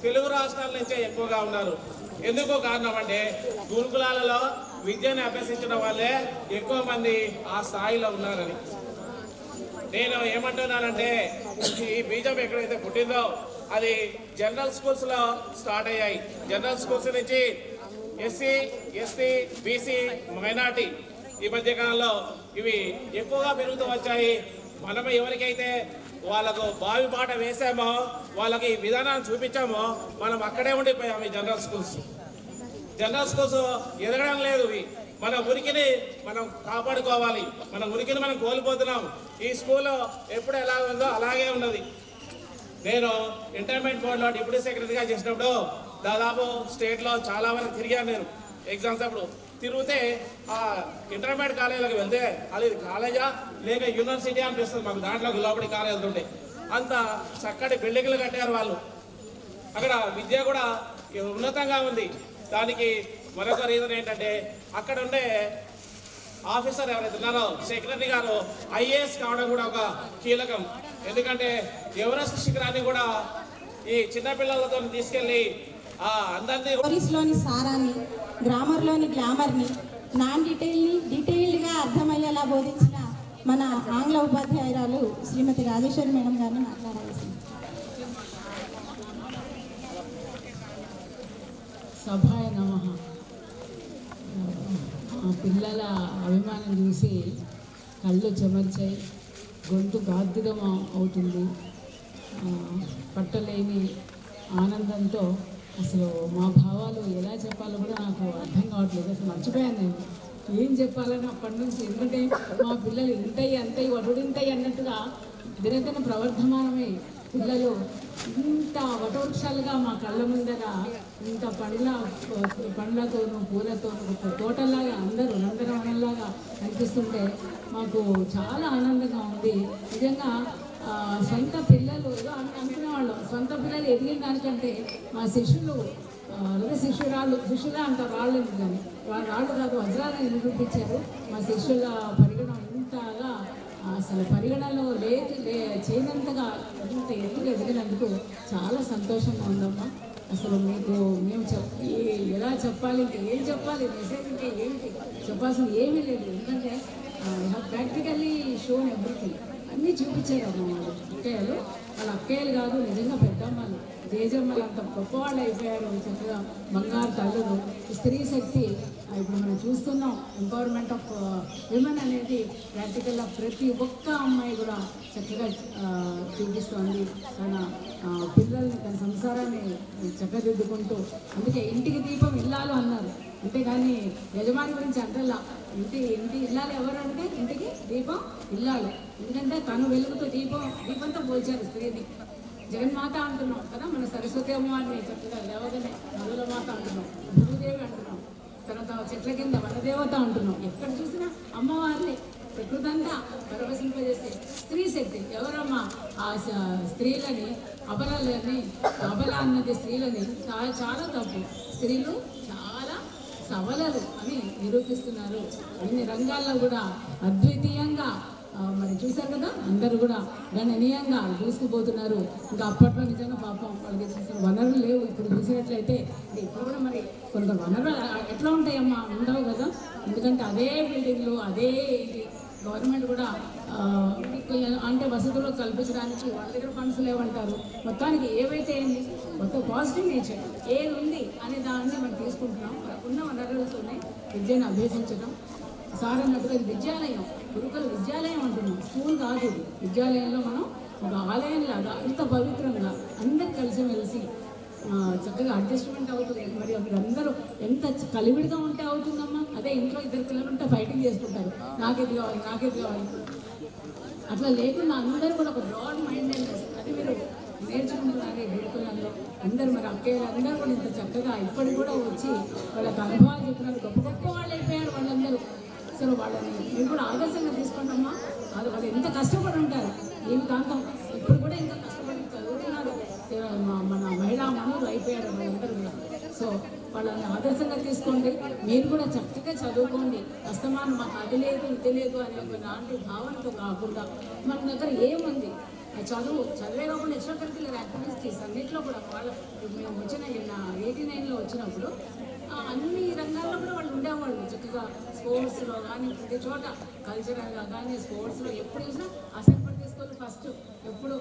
తెలుగు రాష్ట్రాల నుంచే ఎక్కువగా ఉన్నారు. ఎందుకో కారణం అంటే గురుకులాలలో విద్యను అభ్యసించిన వాళ్ళే ఎక్కువ మంది ఆ స్థాయిలో ఉన్నారని. నేను ఏమంటున్నానంటే ఈ బీజం ఎక్కడైతే పుట్టిందో అది జనరల్ స్కూల్స్లో స్టార్ట్ అయ్యాయి. జనరల్ స్కూల్స్ నుంచి ఎస్సీ, ఎస్టీ, బీసీ, మైనార్టీ ఈ మధ్యకాలంలో ఇవి ఎక్కువగా పెరుగుతూ వచ్చాయి. మనం ఎవరికైతే వాళ్ళకు బావి బాట వేసామో, వాళ్ళకి విధానాన్ని చూపించామో, మనం అక్కడే ఉండిపోయాము. ఈ జనరల్ స్కూల్స్ ఎదగడం లేదు. మన ఉనికిని మనం కాపాడుకోవాలి. మన ఉనికిని మనం కోల్పోతున్నాం. ఈ స్కూల్ ఎప్పుడు ఎలా ఉందో అలాగే ఉన్నది. నేను ఇంటర్మీడియట్ బోర్డులో డిప్యూటీ సెక్రటరీగా చేసినప్పుడు దాదాపు స్టేట్లో చాలా వరకు తిరిగాను. నేను ఎగ్జామ్స్ అప్పుడు తిరిగితే ఆ ఇంటర్మీడియట్ కాలేజీలకు వెళ్తే అది కాలేజా లేక యూనివర్సిటీ అనిపిస్తుంది మాకు. దాంట్లోకి లోపలి కాలేజీలు ఉంటే అంత చక్కటి బిల్డింగ్లు కట్టారు వాళ్ళు. అక్కడ విద్య కూడా ఉన్నతంగా ఉంది. దానికి మరొక రీజన్ ఏంటంటే అక్కడ ఉండే ఆఫీసర్ ఎవరైతే ఉన్నారో సెక్రటరీ గారు ఐఏఎస్ కావడం కూడా ఒక కీలకం. ఎందుకంటే ఎవరెస్ట్ శిఖరాన్ని కూడా ఈ చిన్నపిల్లలతో తీసుకెళ్ళి అందరినీ స్టోరీస్లోని సారాన్ని, గ్రామర్లోని గ్లామర్ని, నాన్ డీటెయిల్డ్గా అర్థమయ్యేలా బోధించిన మన ఆంగ్ల ఉపాధ్యాయురాలు శ్రీమతి రాజేశ్వరి మేడం గారిని మాట్లాడాల్సింది. సభాయ నమః. ఆ పిల్లల అభిమానం చూసి కళ్ళు చెమర్చాయి, గొంతు గాద్దిదం అవుతుంది. పట్టలేని ఆనందంతో అసలు మా భావాలు ఎలా చెప్పాలో కూడా నాకు అర్థం కావట్లేదు. అసలు మర్చిపోయాను నేను ఏం చెప్పాలని అప్పటి నుంచి. ఎందుకంటే మా పిల్లలు ఇంతయి అంతయి వటుడింతయి అన్నట్టుగా దినదిన ప్రవర్ధమానమై పిల్లలు ఇంత వటవృక్షాలుగా మా కళ్ళ ముందర ఇంత పండ్లతోనూ పూలతోనూ తోటలాగా అందరూ నందనవనంలాగా అనిపిస్తుంటే మాకు చాలా ఆనందంగా ఉంది. నిజంగా సొంత పిల్లలు అనుకునేవాళ్ళం, సొంత పిల్లలు ఎదిగిన దానికంటే మా శిష్యులు లేదా శిష్యులే అంటారు రాళ్ళు. కానీ రాళ్ళు కాదు వజ్రాలను నిరూపించారు. మా శిష్యుల పరిగణం ఇంతగా అసలు పరిగణలో చేయనంతగా ఇంత ఎత్తుగా ఎదిగినందుకు చాలా సంతోషంగా ఉందమ్మా. అసలు మీకు మేము ఎలా చెప్పాలి, ఇంకా ఏం చెప్పాలి, మెసేజ్ ఇంకా ఏంటి చెప్పాల్సింది ఏమీ లేదు. ఎందుకంటే ప్రాక్టికల్లీ షోన్ ఎవ్రీథింగ్ అన్నీ చూపించారు అమ్మ వాళ్ళు. అక్కయ్యలు వాళ్ళ అక్కయ్యలు కాదు, నిజంగా పెద్దమ్మలు జేజమ్మలు అంత గొప్పవాళ్ళు అయిపోయారు. చక్కగా బంగారు తల్లులు. స్త్రీ శక్తి ఇప్పుడు మనం చూస్తున్నాం. ఎంపవర్మెంట్ ఆఫ్ విమెన్ అనేది ప్రాక్టికల్గా ప్రతి ఒక్క అమ్మాయి కూడా చక్కగా చూపిస్తుంది. తన పిల్లల్ని, తన సంసారాన్ని చక్కదిద్దుకుంటూ. అందుకే ఇంటికి దీపం ఇల్లాలు అన్నారు. అంతేగాని యజమాని గురించి అంటల్లా. ఇంటి ఇల్లాలు ఎవరు అంటే ఇంటికి దీపం ఇల్లాలు. ఎందుకంటే తను వెలుగుతో దీపంతో పోల్చారు స్త్రీని. జగన్మాత అంటున్నాం కదా, మన సరస్వతి అమ్మవారిని చక్కగా లేవగానే మధుల మాత అంటున్నాం, భూదేవి అంటున్నాం, తర్వాత చెట్ల కింద వనదేవత అంటున్నాం. ఎక్కడ చూసినా అమ్మవారిని ప్రకృతంగా పరవశింపజేసే స్త్రీ శక్తి. ఎవరమ్మా ఆ స్త్రీలని అబల అన్నది స్త్రీలని చాలా తప్పు. స్త్రీలు చాలా సబలలు అని నిరూపిస్తున్నారు. అన్ని రంగాల్లో కూడా అద్వితీయంగా మరి చూశారు కదా, అందరూ కూడా గణనీయంగా దూసుకుపోతున్నారు. ఇంకా అప్పట్లో నిజంగా పాపం వాళ్ళకి చూసిన వనరులు లేవు. ఇప్పుడు చూసినట్లయితే ఇప్పుడు కూడా మరి కొంత వనరులు ఎట్లా ఉంటాయమ్మా, ఉండవు కదా. ఎందుకంటే అదే బిల్డింగ్లు, అదే గవర్నమెంట్ కూడా అంటే వసతులు కల్పించడానికి వాళ్ళ దగ్గర ఫండ్స్ లేవంటారు. మొత్తానికి ఏవైతే ఏంటి మొత్తం పాజిటివ్ నేచర్ ఏది ఉంది అనే దాన్ని మనం తీసుకుంటున్నాం. ఉన్న వనరులతోనే విద్యను అభ్యసించడం. సార్ అన్నట్టుగా ఇది విద్యాలయం, గురుకుల విద్యాలయం అంటున్నాం, స్కూల్ కాదు. విద్యాలయంలో మనం ఒక ఆలయంలాగా అంత పవిత్రంగా అందరు కలిసిమెలిసి చక్కగా అడ్జస్ట్మెంట్ అవుతుంది. మరి అందరూ ఎంత కలివిడిగా ఉంటే అవుతుందమ్మా. అదే ఇంట్లో ఇద్దరు పిల్లలు ఉంటే ఫైటింగ్ చేసుకుంటారు, నాకేది కావాలి. అట్లా లేకుండా అందరూ కూడా ఒక బ్రాడ్ మైండెడ్నెస్ అది మీరు నేర్చుకుంటున్నారు ఈ గురుకులంలో. అందరూ మరి అక్కయ్యలు అందరూ కూడా ఇంత చక్కగా ఇప్పటికి కూడా వచ్చి వాళ్ళకి అనుభవాలు చెప్తున్నారు. గొప్ప వాళ్ళు అయిపోయారు వాళ్ళందరూ. అసలు వాళ్ళని మీరు కూడా ఆదర్శంగా తీసుకుంటామా. అది వాళ్ళు ఎంత కష్టపడి ఉంటారు జీవితాంతం. ఇప్పుడు కూడా ఇంకా కష్టపడి చదువుతున్నారు. మన మహిళా మనులు అయిపోయారు వాళ్ళందరూ కూడా. సో వాళ్ళని ఆదర్శంగా తీసుకోండి. మీరు కూడా చక్కగా చదువుకోండి. అస్తమానం మాకు అది లేదు ఇది లేదు అనే ఒక నాటి భావనతో కాకుండా మన దగ్గర ఏముంది చదివే కాకుండా ఎక్స్ట్రా కరిక్యులర్ యాక్టివిటీస్ అన్నింటిలో కూడా మేము వచ్చిన 89లో వచ్చినప్పుడు అన్ని రంగాల్లో కూడా వాళ్ళు ఉండేవాళ్ళు. చక్కగా స్పోర్ట్స్లో కానీ ప్రతి చోట కల్చరల్గా కానీ స్పోర్ట్స్లో ఎప్పుడు చూసినా అసెంబ్లీ తీసుకోవాలి. ఫస్ట్ ఎప్పుడు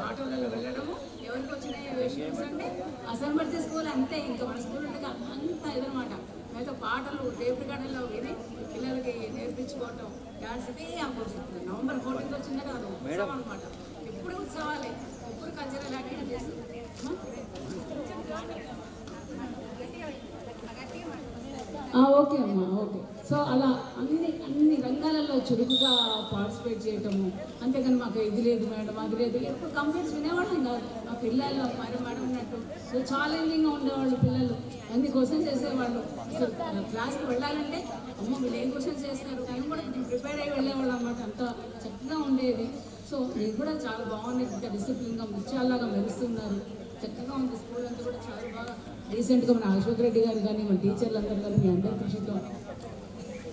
ఆటోలలో వెళ్ళడము, ఎవరికి వచ్చిన వేషన్స్ అంటే అసెంబ్లీ తీసుకోవాలి అంతే. ఇంకా మన స్కూల్ ఉండగా అంత ఇదనమాట. అయితే పాటలు టేప్ రికార్డుల్లో విని పిల్లలకి నేర్పించుకోవటం, డాన్స్ ఇదే అనుకుంటుంది. నవంబర్ 14 వచ్చిందంటే అది ఉత్సవం అనమాట. ఎప్పుడు ఉత్సవాలే, ఎప్పుడు కల్చరల్ యాక్టివిటీస్. ఓకే అమ్మా, ఓకే. సో అలా అన్ని రంగాలలో చురుకుగా పార్టిసిపేట్ చేయటము. అంతేగాని మాకు ఇది లేదు మేడం అది లేదు ఎప్పుడు కంప్లైంట్స్ వినేవాళ్ళం కాదు. మా పిల్లలు మేడం ఉన్నట్టు సో ఛాలెంజింగ్గా ఉండేవాళ్ళు పిల్లలు, అన్ని క్వశ్చన్స్ చేసేవాళ్ళు. అసలు క్లాస్కి వెళ్ళాలంటే అమ్మ వీళ్ళు ఏం క్వశ్చన్స్ చేస్తున్నారు, మేము కూడా ప్రిపేర్ అయ్యి వెళ్ళేవాళ్ళం అన్నమాట. అంత చక్కగా ఉండేది. సో మీరు కూడా చాలా బాగుంది, ఇంకా డిసిప్లిన్గా ముత్యాలాగా మెరుస్తున్నారు. చక్కగా ఉంది. స్కూల్ అంతా కూడా చాలా బాగా రీసెంట్గా మన అశోక్ రెడ్డి గారు కానీ మన టీచర్లు అందరూ కానీ మీ అందరి కృషితో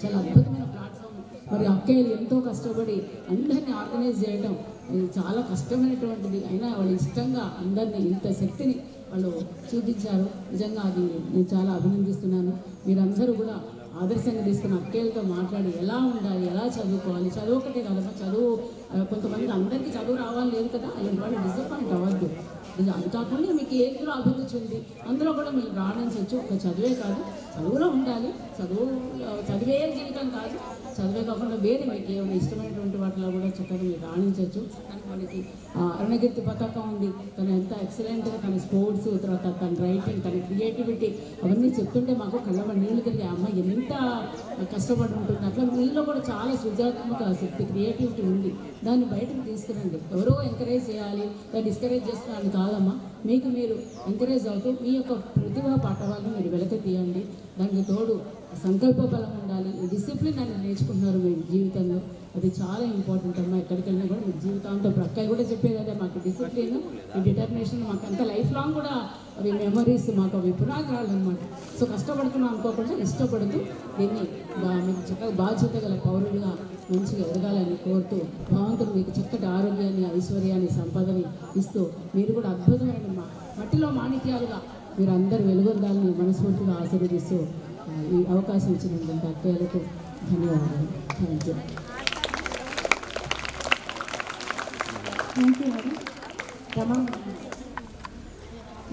చాలా అద్భుతమైన ప్లాట్ఫామ్. మరి అక్కయ్యలు ఎంతో కష్టపడి అందరినీ ఆర్గనైజ్ చేయడం అది చాలా కష్టమైనటువంటిది. అయినా వాళ్ళు ఇష్టంగా అందరినీ ఇంత శక్తిని వాళ్ళు చూపించారు. నిజంగా అది నేను చాలా అభినందిస్తున్నాను. మీరందరూ కూడా ఆదర్శంగా తీసుకున్న అక్కయ్యలతో మాట్లాడి ఎలా ఉండాలి, ఎలా చదువుకోవాలి. చదువు ఒకటే కదమ్మా, చదువు కొంతమంది అందరికీ చదువు రావాలి లేదు కదా, అలాంటి వాళ్ళు డిసప్పాయింట్ అవ్వద్దు. అది కాకుండా మీకు ఏదో అభిరుచి ఉంది అందులో కూడా మీరు రాణించవచ్చు. ఒక చదువే కాదు, చదువులో ఉండాలి. చదివే జీవితం కాదు, చదివే కాకుండా వేరే మీకు ఏమైనా ఇష్టమైనటువంటి వాటిలో కూడా చక్కగా మీరు రాణించవచ్చు. కానీ మనకి అరుణకీర్తి పతాకం ఉంది, తను ఎంత ఎక్సలెంట్గా తన స్పోర్ట్స్, తర్వాత తన రైటింగ్, తన క్రియేటివిటీ అవన్నీ చెప్తుంటే మాకు కళ్ళ నీళ్ళు తిరిగి అమ్మాయి ఎంత కష్టపడి ఉంటుంది. అట్లా మీలో కూడా చాలా సృజనాత్మక శక్తి, క్రియేటివిటీ ఉంది. దాన్ని బయటకు తీసుకురండి. ఎవరో ఎంకరేజ్ చేయాలి, డిస్కరేజ్ చేస్తున్నాను కాదమ్మా, మీకు మీరు ఎంకరేజ్ అవుతూ మీ యొక్క ప్రతిభా పాఠవాలను మీరు వెలక తీయండి. దానికి తోడు సంకల్ప బలం ఉండాలి. డిసిప్లిన్ అని నేర్చుకుంటున్నారు మీ జీవితంలో, అది చాలా ఇంపార్టెంట్ అమ్మా. ఎక్కడికి వెళ్ళినా కూడా మీ జీవితాంతో అక్కలు కూడా చెప్పేది అదే, మాకు డిసిప్లిన్, మీ డిటర్మినేషన్ మాకు అంత లైఫ్ లాంగ్ కూడా అవి మెమరీస్, మాకు అవి పునాదిరాళ్ళు అనమాట. సో కష్టపడుతున్నాం అనుకోకుండా ఇష్టపడుతూ దీన్ని మీకు చక్కగా బాధ్యత గల పౌరులుగా మంచిగా ఎదగాలని కోరుతూ భగవంతుడు మీకు చక్కటి ఆరోగ్యాన్ని, ఐశ్వర్యాన్ని, సంపదని ఇస్తూ మీరు కూడా అద్భుతమైన మట్టిలో మాణిక్యాలుగా మీరు అందరూ వెలుగొందాలని మనస్ఫూర్తిగా ఆశీర్వదిస్తూ ఈ అవకాశం ఇచ్చినందుకు అక్కయ్యలకు ధన్యవాదాలు. Thank you. Thank you madam.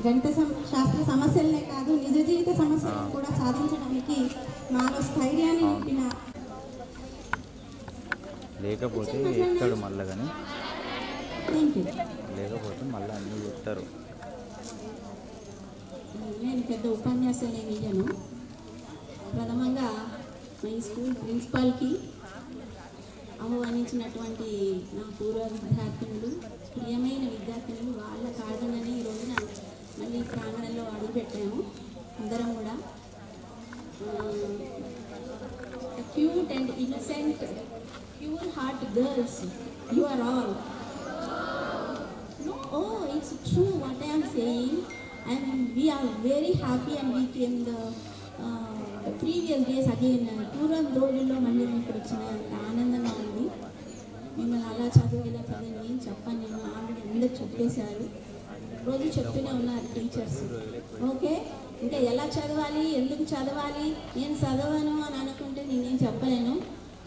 గణిత శాస్త్ర సమస్యలనే కాదు నిజ జీవిత సమస్యలను కూడా సాధించడానికి మాలో స్థైర్యాన్ని నింపిన లేకపోతే ఎత్తాడు మళ్ళీ, కానీ థ్యాంక్ యూ. లేకపోతే మళ్ళీ అన్నీ చెప్తారు. నేను పెద్ద ఉపన్యాసం నేను ఇయ్యను. ప్రథమంగా మా ఈ స్కూల్ ప్రిన్సిపాల్కి, ఆహ్వానించినటువంటి నా పూర్వ విద్యార్థినులు, ప్రియమైన విద్యార్థినులు, వాళ్ళ కారణంగానే ఈ రోజున మళ్ళీ ప్రాంగణంలో అడుగుపెట్టాము అందరం కూడా. Cute and innocent pure heart girls you are all. Oh, it's true what I am saying, and we are very happy and we came the previous days again. పూర్వం రోజుల్లో మళ్ళీ ఇప్పుడు వచ్చిన ఆనందంగా ఉంది. మిమ్మల్ని అలా చదువు ఇలా చదివి నేను చెప్పాను, నేను ఆల్రెడీ అందరూ చెప్పేశారు. రోజు చెప్తూనే ఉన్నారు టీచర్స్. ఓకే, ఇంకా ఎలా చదవాలి, ఎందుకు చదవాలి, నేను చదవను అని అనుకుంటే నేనేం చెప్పలేను.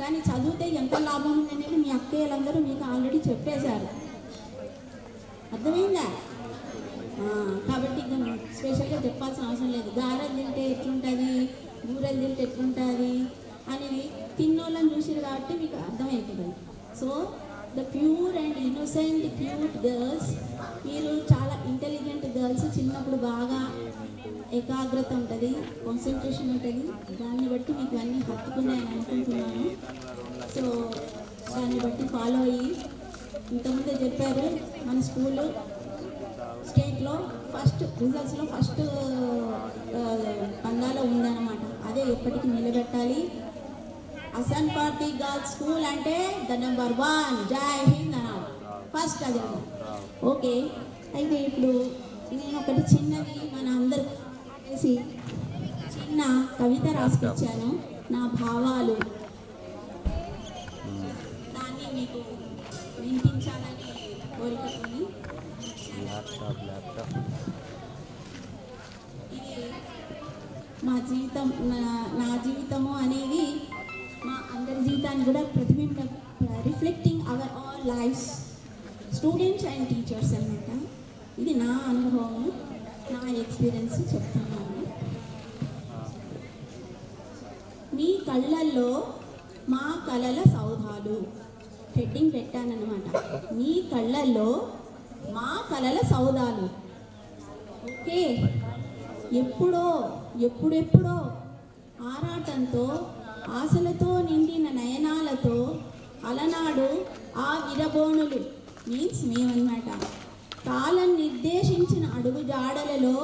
కానీ చదివితే ఎంత లాభం ఉందనేది మీ అక్కయ్యలందరూ మీకు ఆల్రెడీ చెప్పేశారు. అర్థమైందా? కాబట్టి ఇంకా స్పెషల్గా చెప్పాల్సిన అవసరం లేదు. గారెలు తింటే ఎట్లుంటుంది, బూరెలు తింటే ఎట్లుంటుంది అనేది తిన్నోళ్ళని చూసారు కాబట్టి మీకు అర్థమైపోతుంది. So the pure and innocent cute girls, మీరు చాలా ఇంటెలిజెంట్ గర్ల్స్. చిన్నప్పుడు బాగా ఏకాగ్రత ఉంటుంది, కాన్సన్ట్రేషన్ ఉంటుంది. దాన్ని బట్టి మీకు అన్నీ హత్తుకున్నాయని అనుకుంటున్నాను. సో దాన్ని బట్టి ఫాలో అయ్యి, ఇంతకుముందే చెప్పారు మన స్కూలు స్టేట్లో ఫస్ట్ రిజల్ట్స్లో ఫస్ట్ పందాలో ఉందన్నమాట. అదే ఎప్పటికీ నిలబెట్టాలి. అసన్ పార్టీ గర్ల్స్ స్కూల్ అంటే ద నెంబర్ 1 జై హింద్ అన్నారు ఫస్ట్. అది ఓకే. అయితే ఇప్పుడు నేను ఒకటి చిన్నది మన అందరూ కలిసి చిన్న కవిత రాసుకొచ్చాను, నా భావాలు. దాన్ని మీకు వినిపించాలని కోరికతోని. ఇది మా జీవితం, నా జీవితము అనేది మా అందరి జీవితాన్ని కూడా reflecting our all lifes, students and teachers అనమాట. ఇది నా అనుభవం, నా ఎక్స్పీరియన్స్ చెప్తున్నాను. మీ కళ్ళల్లో మా కలల సౌధాలు హెడ్డింగ్ పెట్టానన్నమాట. మీ కళ్ళల్లో మా కలల సౌధాలు. ఓకే, ఎప్పుడెప్పుడో ఆరాటంతో ఆశలతో నిండిన నయనాలతో అలనాడు ఆ విరబోణులు మీన్స్ మేమన్నమాట కాలం నిర్దేశించిన అడుగు జాడలలో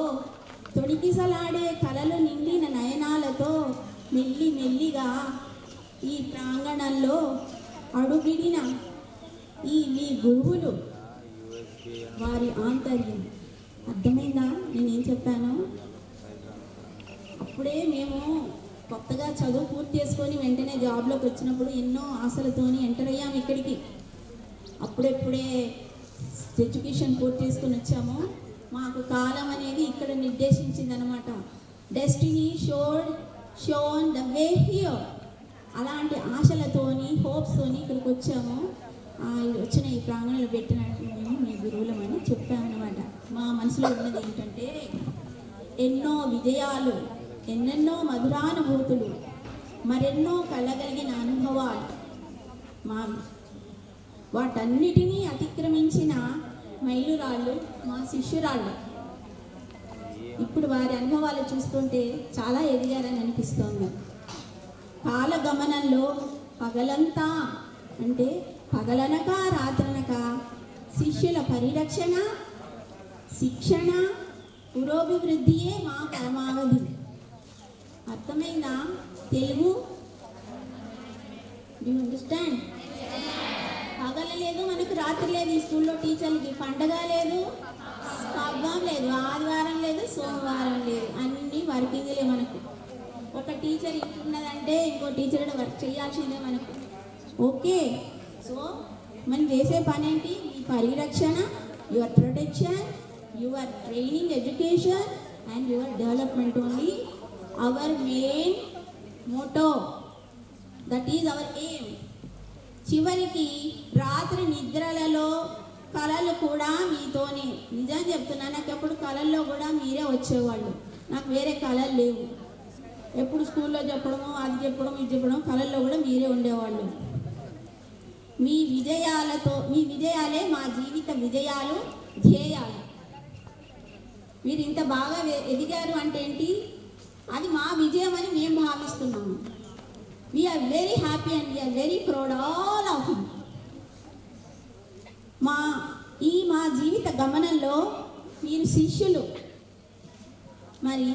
తొడికిసలాడే కలలు నిండిన నయనాలతో మెల్లి మెల్లిగా ఈ ప్రాంగణంలో అడుగిడిన ఈ మీ గురువులు వారి ఆంతర్యం అర్థమైందా నేనేం చెప్పాను? అప్పుడే మేము కొత్తగా చదువు పూర్తి చేసుకొని వెంటనే జాబ్లోకి వచ్చినప్పుడు ఎన్నో ఆశలతోని ఎంటర్ అయ్యాము ఇక్కడికి. అప్పుడెప్పుడే ఎడ్యుకేషన్ పూర్తి చేసుకొని వచ్చాము. మాకు కాలం అనేది ఇక్కడ నిర్దేశించింది అనమాట. Destiny shown the way here. అలాంటి ఆశలతోని హోప్స్తోని ఇక్కడికి వచ్చాము. వచ్చిన ఈ ప్రాంగణంలో పెట్టిన మేము మీ గురువులమని చెప్పామన్నమాట. మా మనసులో ఉన్నది ఏంటంటే ఎన్నో విజయాలు, ఎన్నెన్నో మధురానుభూతులు, మరెన్నో కలగలిగిన అనుభవాలు మా వాటన్నిటినీ అతిక్రమించిన మైలురాళ్ళు మా శిష్యురాళ్ళు. ఇప్పుడు వారి అనుభవాలు చూస్తుంటే చాలా ఎదిగారని అనిపిస్తోంది. కాలగమనంలో పగలంతా అంటే పగలనక రాత్రనక శిష్యుల పరిరక్షణ, శిక్షణ, పురోభివృద్ధియే మా పరమావధి. అర్థమైందా తెలుగు? Do you understand? పగల లేదు మనకు, రాత్రి లేదు. ఈ స్కూల్లో టీచర్లకి పండగ లేదు, పబ్బం లేదు, ఆదివారం లేదు, సోమవారం లేదు, అన్నీ వర్కింగ్లే మనకు. ఒక టీచర్ ఇంటున్నదంటే ఇంకో టీచర్ వర్క్ చేయాల్సిందే మనకు. ఓకే, సో మనం చేసే పని ఏంటి? మీ పరిరక్షణ, your protection, your training, education and your development only our main motto. That is our aim. చివరికి రాత్రి నిద్రలలో కళలు కూడా మీతోనే. నిజం చెప్తున్నా, నాకు ఎప్పుడు కళల్లో కూడా మీరే వచ్చేవాళ్ళు. నాకు వేరే కళలు లేవు. ఎప్పుడు స్కూల్లో చెప్పడము, అది చెప్పడం, ఇది చెప్పడం, కళల్లో కూడా మీరే ఉండేవాళ్ళు. మీ విజయాలే మా జీవిత విజయాలు, ధ్యేయాలు. మీరు ఇంత బాగా ఎదిగారు అంటే ఏంటి? అది మా విజయం అని మేము భావిస్తున్నాము. We are very happy and we are very proud all of you. మా జీవిత గమనంలో మీరు శిష్యులు. మరి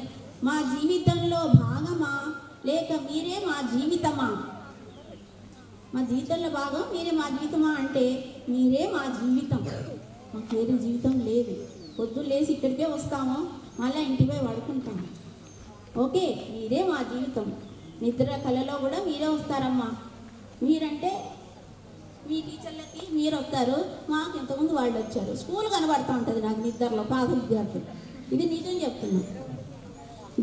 మా జీవితంలో భాగమా లేక మీరే మా జీవితమా? మా జీవితంలో భాగం మీరే మా జీవితమా అంటే మీరే మా జీవితం. మాకు వేరే జీవితం లేదు. పొద్దున్న లేచి ఇక్కడికే వస్తాము, మళ్ళీ ఇంటికి పోయి పడుకుంటాము. ఓకే, మీరే మా జీవితం. నిద్ర కళలో కూడా మీరే వస్తారమ్మా. మీరంటే మీ టీచర్లకి మీరు వస్తారు, మాకు ఇంతకుముందు వాళ్ళు వచ్చారు. స్కూల్ కనబడుతూ ఉంటుంది నాకు నిద్రలో, పాత విద్యార్థులు. ఇది నిజం చెప్తున్నా.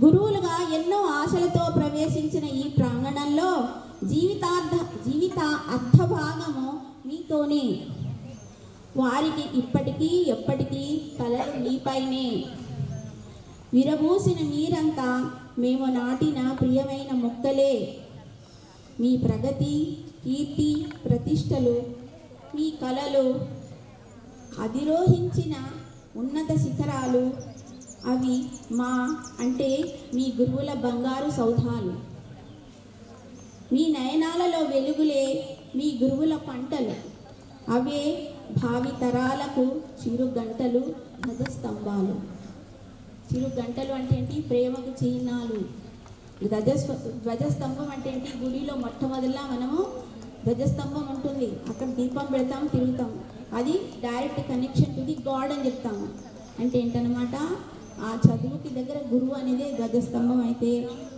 గురువులుగా ఎన్నో ఆశలతో ప్రవేశించిన ఈ ప్రాంగణంలో జీవిత అర్ధభాగము మీతోనే. వారికి ఇప్పటికీ ఎప్పటికీ కలలు మీపైనే. విరబూసిన మీరంతా మేము నాటిన ప్రియమైన మొక్కలే. మీ ప్రగతి, కీర్తి, ప్రతిష్టలు, మీ కలలు, అధిరోహించిన ఉన్నత శిఖరాలు, అవి మా అంటే మీ గురువుల బంగారు సౌధాలు. మీ నయనాలలో వెలుగులే మీ గురువుల పంటలు. అవే భావి తరాలకు చిరుగంటలు, ధ్వజస్తంభాలు. చిరుగంటలు అంటే ఏంటి? ప్రేమకు చిహ్నాలు. ధ్వజస్తంభం అంటే ఏంటి? గుడిలో మొట్టమొదలా మనము ధ్వజస్తంభం ఉంటుంది, అక్కడ దీపం పెడతాం, తిరుగుతాం. అది direct connection to the God అని చెప్తాము. అంటే ఏంటనమాట? ఆ చదువుకి దగ్గర గురువు అనేది ధ్వజస్తంభం అయితే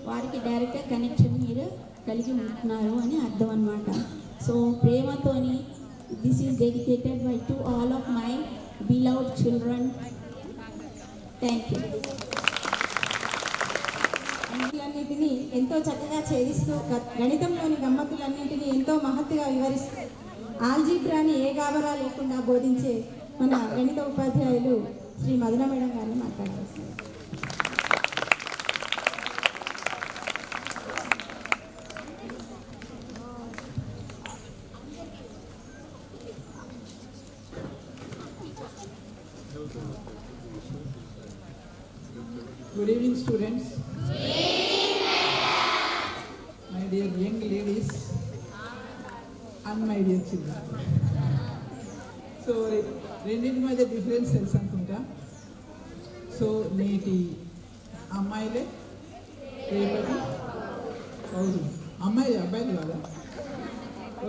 వారికి డైరెక్ట్గా కనెక్షన్ మీరు కలిగి ఉంటున్నారు అని అర్థం అన్నమాట. సో ప్రేమతోని this is dedicated by to all of my beloved children. Thank you. అన్నిటినీ ఎంతో చక్కగా ఛేదిస్తూ, గణితంలోని గమ్మత్తులన్నింటినీ ఎంతో మహత్తుగా వివరిస్తూ, ఆల్జీబ్రాని ఏ గాబరా లేకుండా బోధించే మన గణిత ఉపాధ్యాయులు శ్రీ మధుర మేడం గారిని మాట్లాడవలసింది. Good evening, students. My dear young ఇచ్చింది. సో రెండింటి మధ్య డిఫరెన్స్ తెలుసు అనుకుంటా. సో నేటి అమ్మాయిలే రేపటి అవును అమ్మాయి అబ్బాయిలు కాదా?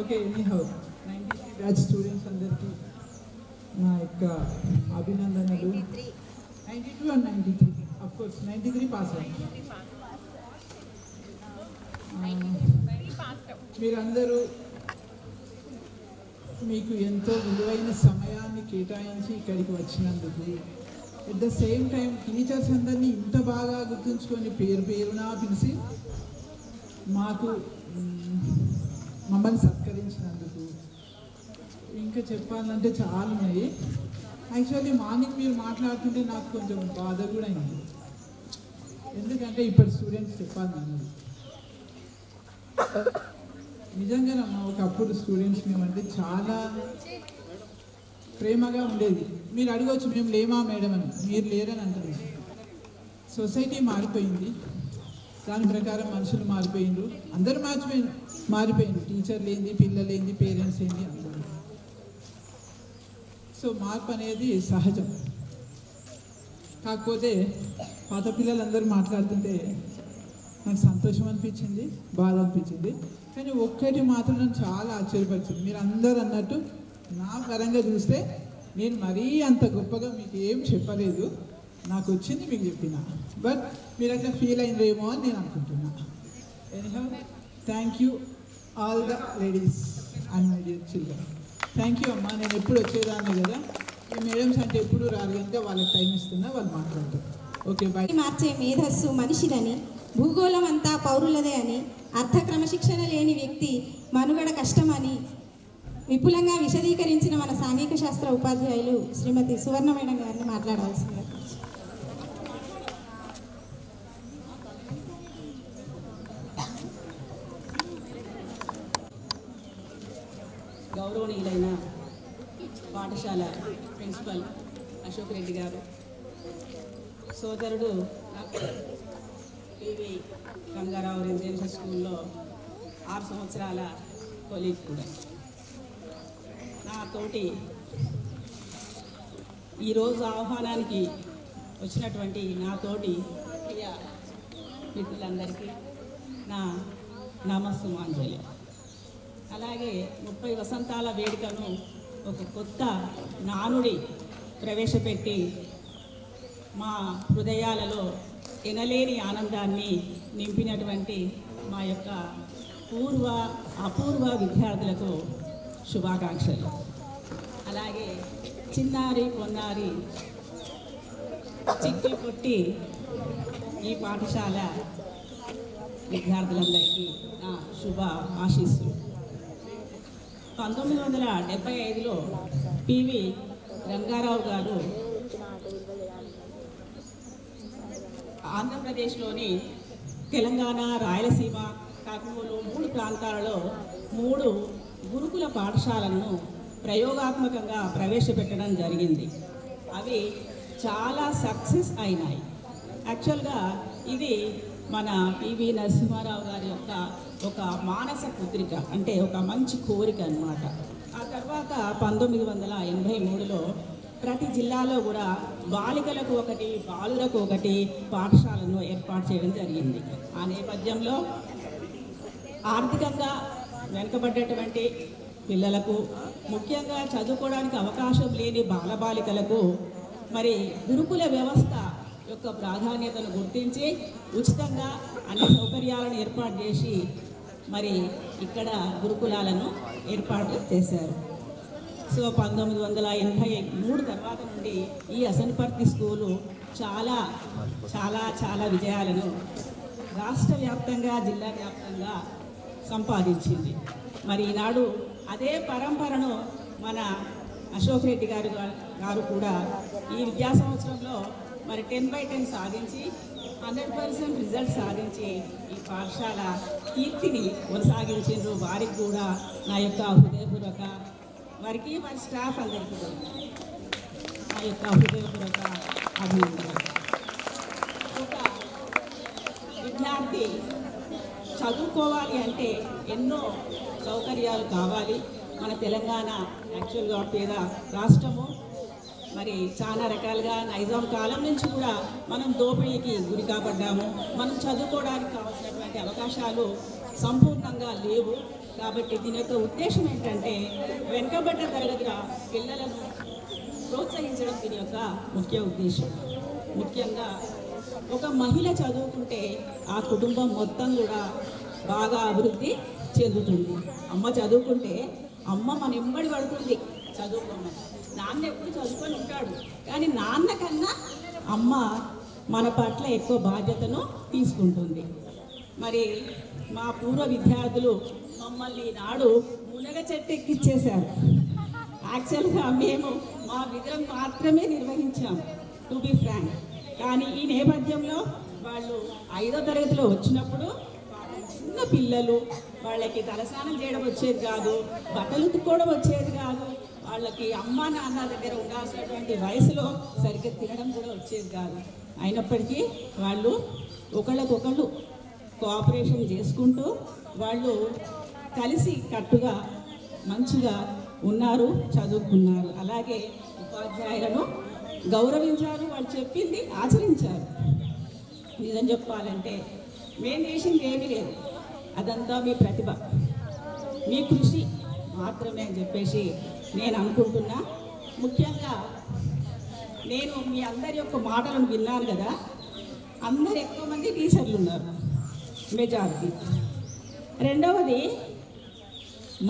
ఓకే, ఎనీహౌ 93 బ్యాచ్ స్టూడెంట్స్ అందరికీ నా యొక్క అభినందనలు. 92 and 93 అఫ్ కోర్స్ 93 పాస్ అయ్యారు. మీరందరూ మీకు ఎంతో విలువైన సమయాన్ని కేటాయించి ఇక్కడికి వచ్చినందుకు, at the same time teachers అందరినీ ఇంత బాగా గుర్తుంచుకొని పేరు పేరునా పిలిచి మమ్మల్ని సత్కరించినందుకు, ఇంకా చెప్పాలంటే చాలా ఉన్నాయి. యాక్చువల్లీ మార్నింగ్ మీరు మాట్లాడుతుంటే నాకు కొంచెం బాధ కూడా అయింది. ఎందుకంటే ఇప్పటి స్టూడెంట్స్ చెప్పాలి, నిజంగానమ్మా ఒకప్పుడు స్టూడెంట్స్ మేమంటే చాలా ప్రేమగా ఉండేది. మీరు అడగవచ్చు మేము లేమా మేడం అని, మీరు లేరని అంటారు. సొసైటీ మారిపోయింది, దాని ప్రకారం మనుషులు మారిపోయిండ్రు, అందరూ మారిపోయిండ్రు, టీచర్లు ఏంది, పిల్లలు ఏంది, పేరెంట్స్ ఏంది, అందరూ. సో మార్పు అనేది సహజం. కాకపోతే పాత పిల్లలందరూ మాట్లాడుతుంటే నాకు సంతోషం అనిపించింది, బాధ అనిపించింది. కానీ ఒక్కటి మాత్రం నన్ను చాలా ఆశ్చర్యపరిచింది. మీరు అందరూ అన్నట్టు నా పరంగా చూస్తే నేను మరీ అంత గొప్పగా మీకు ఏం చెప్పలేదు, నాకు వచ్చింది మీకు చెప్పిన. బట్ మీరు అట్లా ఫీల్ అయినరేమో అని నేను అనుకుంటున్నా. Anyhow thank you all the ladies and my dear children. Thank you అమ్మా. నేను ఎప్పుడు వచ్చేదాన్ని కదా, ఈ మేడమ్స్ అంటే ఎప్పుడు రారు కనుక వాళ్ళకి టైం ఇస్తున్నా, వాళ్ళు మాట్లాడతారు. Okay bye. మార్చే మేధస్సు మనిషిదని, భూగోళం అంతా పౌరులదే అని, అర్థ క్రమశిక్షణ లేని వ్యక్తి మనుగడ కష్టమని విపులంగా విశదీకరించిన మన సాంఘిక శాస్త్ర ఉపాధ్యాయులు శ్రీమతి సువర్ణ మేడం గారిని మాట్లాడవలసిందిగా. గౌరవనీయులైన పాఠశాల ప్రిన్సిపల్ అశోక్ రెడ్డి గారు, సోదరుడు పివి రంగారావు రెసిడెన్షియల్ స్కూల్లో 6 సంవత్సరాల కొలీగ్ కూడా, నా తోటి ఈరోజు ఆహ్వానానికి వచ్చినటువంటి నా తోటి ప్రియ మిత్రులందరికీ నా నమస్సుమాంజలి. అలాగే 30 వసంతాల వేడుకను ఒక కొత్త నానుడి ప్రవేశపెట్టి మా హృదయాలలో ఎనలేని ఆనందాన్ని నింపినటువంటి మా యొక్క అపూర్వ విద్యార్థులకు శుభాకాంక్షలు. అలాగే చిన్నారి పొన్నారి చిట్టి కొట్టి ఈ పాఠశాల విద్యార్థులందరికీ నా శుభ ఆశీస్సులు. 1975లో పివి రంగారావు గారు ఆంధ్రప్రదేశ్లోని తెలంగాణ, రాయలసీమ, కర్నూలు 3 ప్రాంతాలలో 3 గురుకుల పాఠశాలను ప్రయోగాత్మకంగా ప్రవేశపెట్టడం జరిగింది. అవి చాలా సక్సెస్ అయినాయి. యాక్చువల్గా ఇది మన పివి నరసింహారావు గారి యొక్క ఒక మానస పుత్రిక, అంటే ఒక మంచి కోరిక అన్నమాట. ఆ తర్వాత 1983లో ప్రతి జిల్లాలో కూడా బాలికలకు ఒకటి, బాలులకు ఒకటి పాఠశాలను ఏర్పాటు చేయడం జరిగింది. ఆ నేపథ్యంలో ఆర్థికంగా వెనుకబడ్డటువంటి పిల్లలకు, ముఖ్యంగా చదువుకోవడానికి అవకాశం లేని బాలబాలికలకు మరి గురుకుల వ్యవస్థ యొక్క ప్రాధాన్యతను గుర్తించి ఉచితంగా అన్ని సౌకర్యాలను ఏర్పాటు చేసి మరి ఇక్కడ గురుకులాలను ఏర్పాటు చేశారు. సో 1983 తర్వాత నుండి ఈ అసన్పర్తి స్కూలు చాలా చాలా చాలా విజయాలను రాష్ట్ర వ్యాప్తంగా, జిల్లా వ్యాప్తంగా సంపాదించింది. మరి ఈనాడు అదే పరంపరను మన అశోక్ రెడ్డి గారు కూడా ఈ విద్యా సంవత్సరంలో మరి 10/10 సాధించి 100% రిజల్ట్ సాధించి ఈ పాఠశాల కీర్తిని కొనసాగించారు. వారికి కూడా నా యొక్క హృదయపూర్వక, వారికి వారి స్టాఫ్ అందరికీ కూడా నా యొక్క హృదయపూర్వక అభినందనలు. ఒక విద్యార్థి చదువుకోవాలి అంటే ఎన్నో సౌకర్యాలు కావాలి, మన తెలంగాణ యాక్చువల్గా పేద రాష్ట్రము. మరి చాలా రకాలుగా నైజాం కాలం నుంచి కూడా మనం దోపిడీకి గురి కాబడ్డాము. మనం చదువుకోవడానికి కావాల్సినటువంటి అవకాశాలు సంపూర్ణంగా లేవు. కాబట్టి దీని యొక్క ఉద్దేశం ఏంటంటే వెనుకబడ్డ తరగతిగా పిల్లలను ప్రోత్సహించడం దీని యొక్క ముఖ్య ఉద్దేశం. ముఖ్యంగా ఒక మహిళ చదువుకుంటే ఆ కుటుంబం మొత్తం కూడా బాగా అభివృద్ధి చెందుతుంది. అమ్మ చదువుకుంటే అమ్మ మన ఎంబడి పడుతుంది చదువుకోమని. నాన్న ఎప్పుడు చదువుకొని ఉంటాడు, కానీ నాన్న కన్నా అమ్మ మన పట్ల ఎక్కువ బాధ్యతను తీసుకుంటుంది. మరి మా పూర్వ విద్యార్థులు మమ్మల్ని నాడు మునగ చెట్టు ఎక్కిచ్చేశారు. యాక్చువల్గా మేము మా విధులను మాత్రమే నిర్వహించాం, టు బి ఫ్రాంక్. కానీ ఈ నేపథ్యంలో వాళ్ళు 5వ తరగతిలో వచ్చినప్పుడు చిన్న పిల్లలు, వాళ్ళకి తలస్నానం చేయడం వచ్చేది కాదు, బట్టలు ఉతుక్కోవడం వచ్చేది కాదు, వాళ్ళకి అమ్మ నాన్న దగ్గర ఉండాల్సినటువంటి వయసులో సరిగ్గా తినడం కూడా వచ్చేది కాదు. అయినప్పటికీ వాళ్ళు ఒకళ్ళకొకళ్ళు కోఆపరేషన్ చేసుకుంటూ వాళ్ళు కలిసి కట్టుగా మంచిగా ఉన్నారు, చదువుకున్నారు. అలాగే ఉపాధ్యాయులను గౌరవించారు, వాళ్ళు చెప్పింది ఆచరించారు. నిజం చెప్పాలంటే మేము చేసింది ఏమీ లేదు, అదంతా మీ ప్రతిభ, మీ కృషి మాత్రమే అని చెప్పేసి నేను అనుకుంటున్నా. ముఖ్యంగా నేను మీ అందరి యొక్క మాటలను విన్నాను కదా, అందరు ఎక్కువ మంది టీచర్లు ఉన్నారు, మెజారిటీ. రెండవది,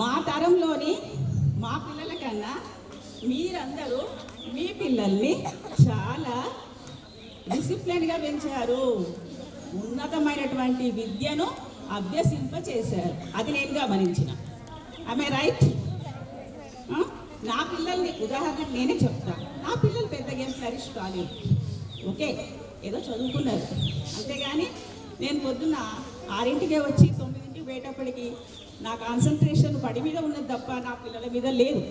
మా తరంలోని మా పిల్లల కన్నా మీరందరూ మీ పిల్లల్ని చాలా డిసిప్లిన్గా పెంచారు, ఉన్నతమైనటువంటి విద్యను అభ్యసింపచేశారు. అది నేను గమనించిన. ఆమె రైట్? నా పిల్లల్ని ఉదాహరణకు నేనే చెప్తాను. నా పిల్లలు పెద్దగా ఏం ఫ్లరిష్ కాలేదు, ఓకే, ఏదో చదువుకున్నారు. అంతేగాని నేను పొద్దున్న 6ంటికే వచ్చి 9ంటికి పోయేటప్పటికి నా కాన్సన్ట్రేషన్ పడి మీద ఉన్నది తప్ప నా పిల్లల మీద లేదు.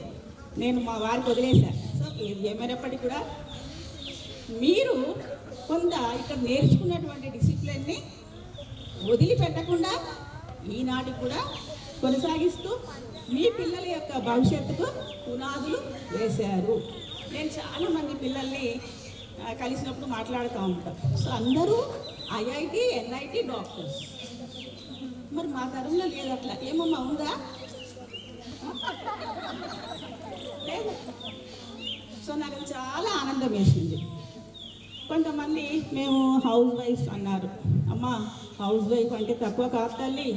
నేను మా వారికి వదిలేశాను. సో ఏమైనప్పటికీ కూడా మీరు కొంత ఇక్కడ నేర్చుకున్నటువంటి డిసిప్లిన్ని వదిలిపెట్టకుండా ఈనాటికి కూడా కొనసాగిస్తూ మీ పిల్లల యొక్క భవిష్యత్తుకు పునాదులు వేశారు. నేను చాలామంది పిల్లల్ని కలిసినప్పుడు మాట్లాడుతూ ఉంటాను. సో అందరూ ఐఐటి, ఎన్ఐటి డాక్టర్స్. మరి మా తరంలో లేదు అట్లా. ఏమమ్మా ఉందా? లేదు. సో నాకు చాలా ఆనందం వేసింది. కొంతమంది మేము హౌస్ వైఫ్ అన్నారు. అమ్మ, హౌస్ వైఫ్ అంటే తక్కువ కాదు తల్లి,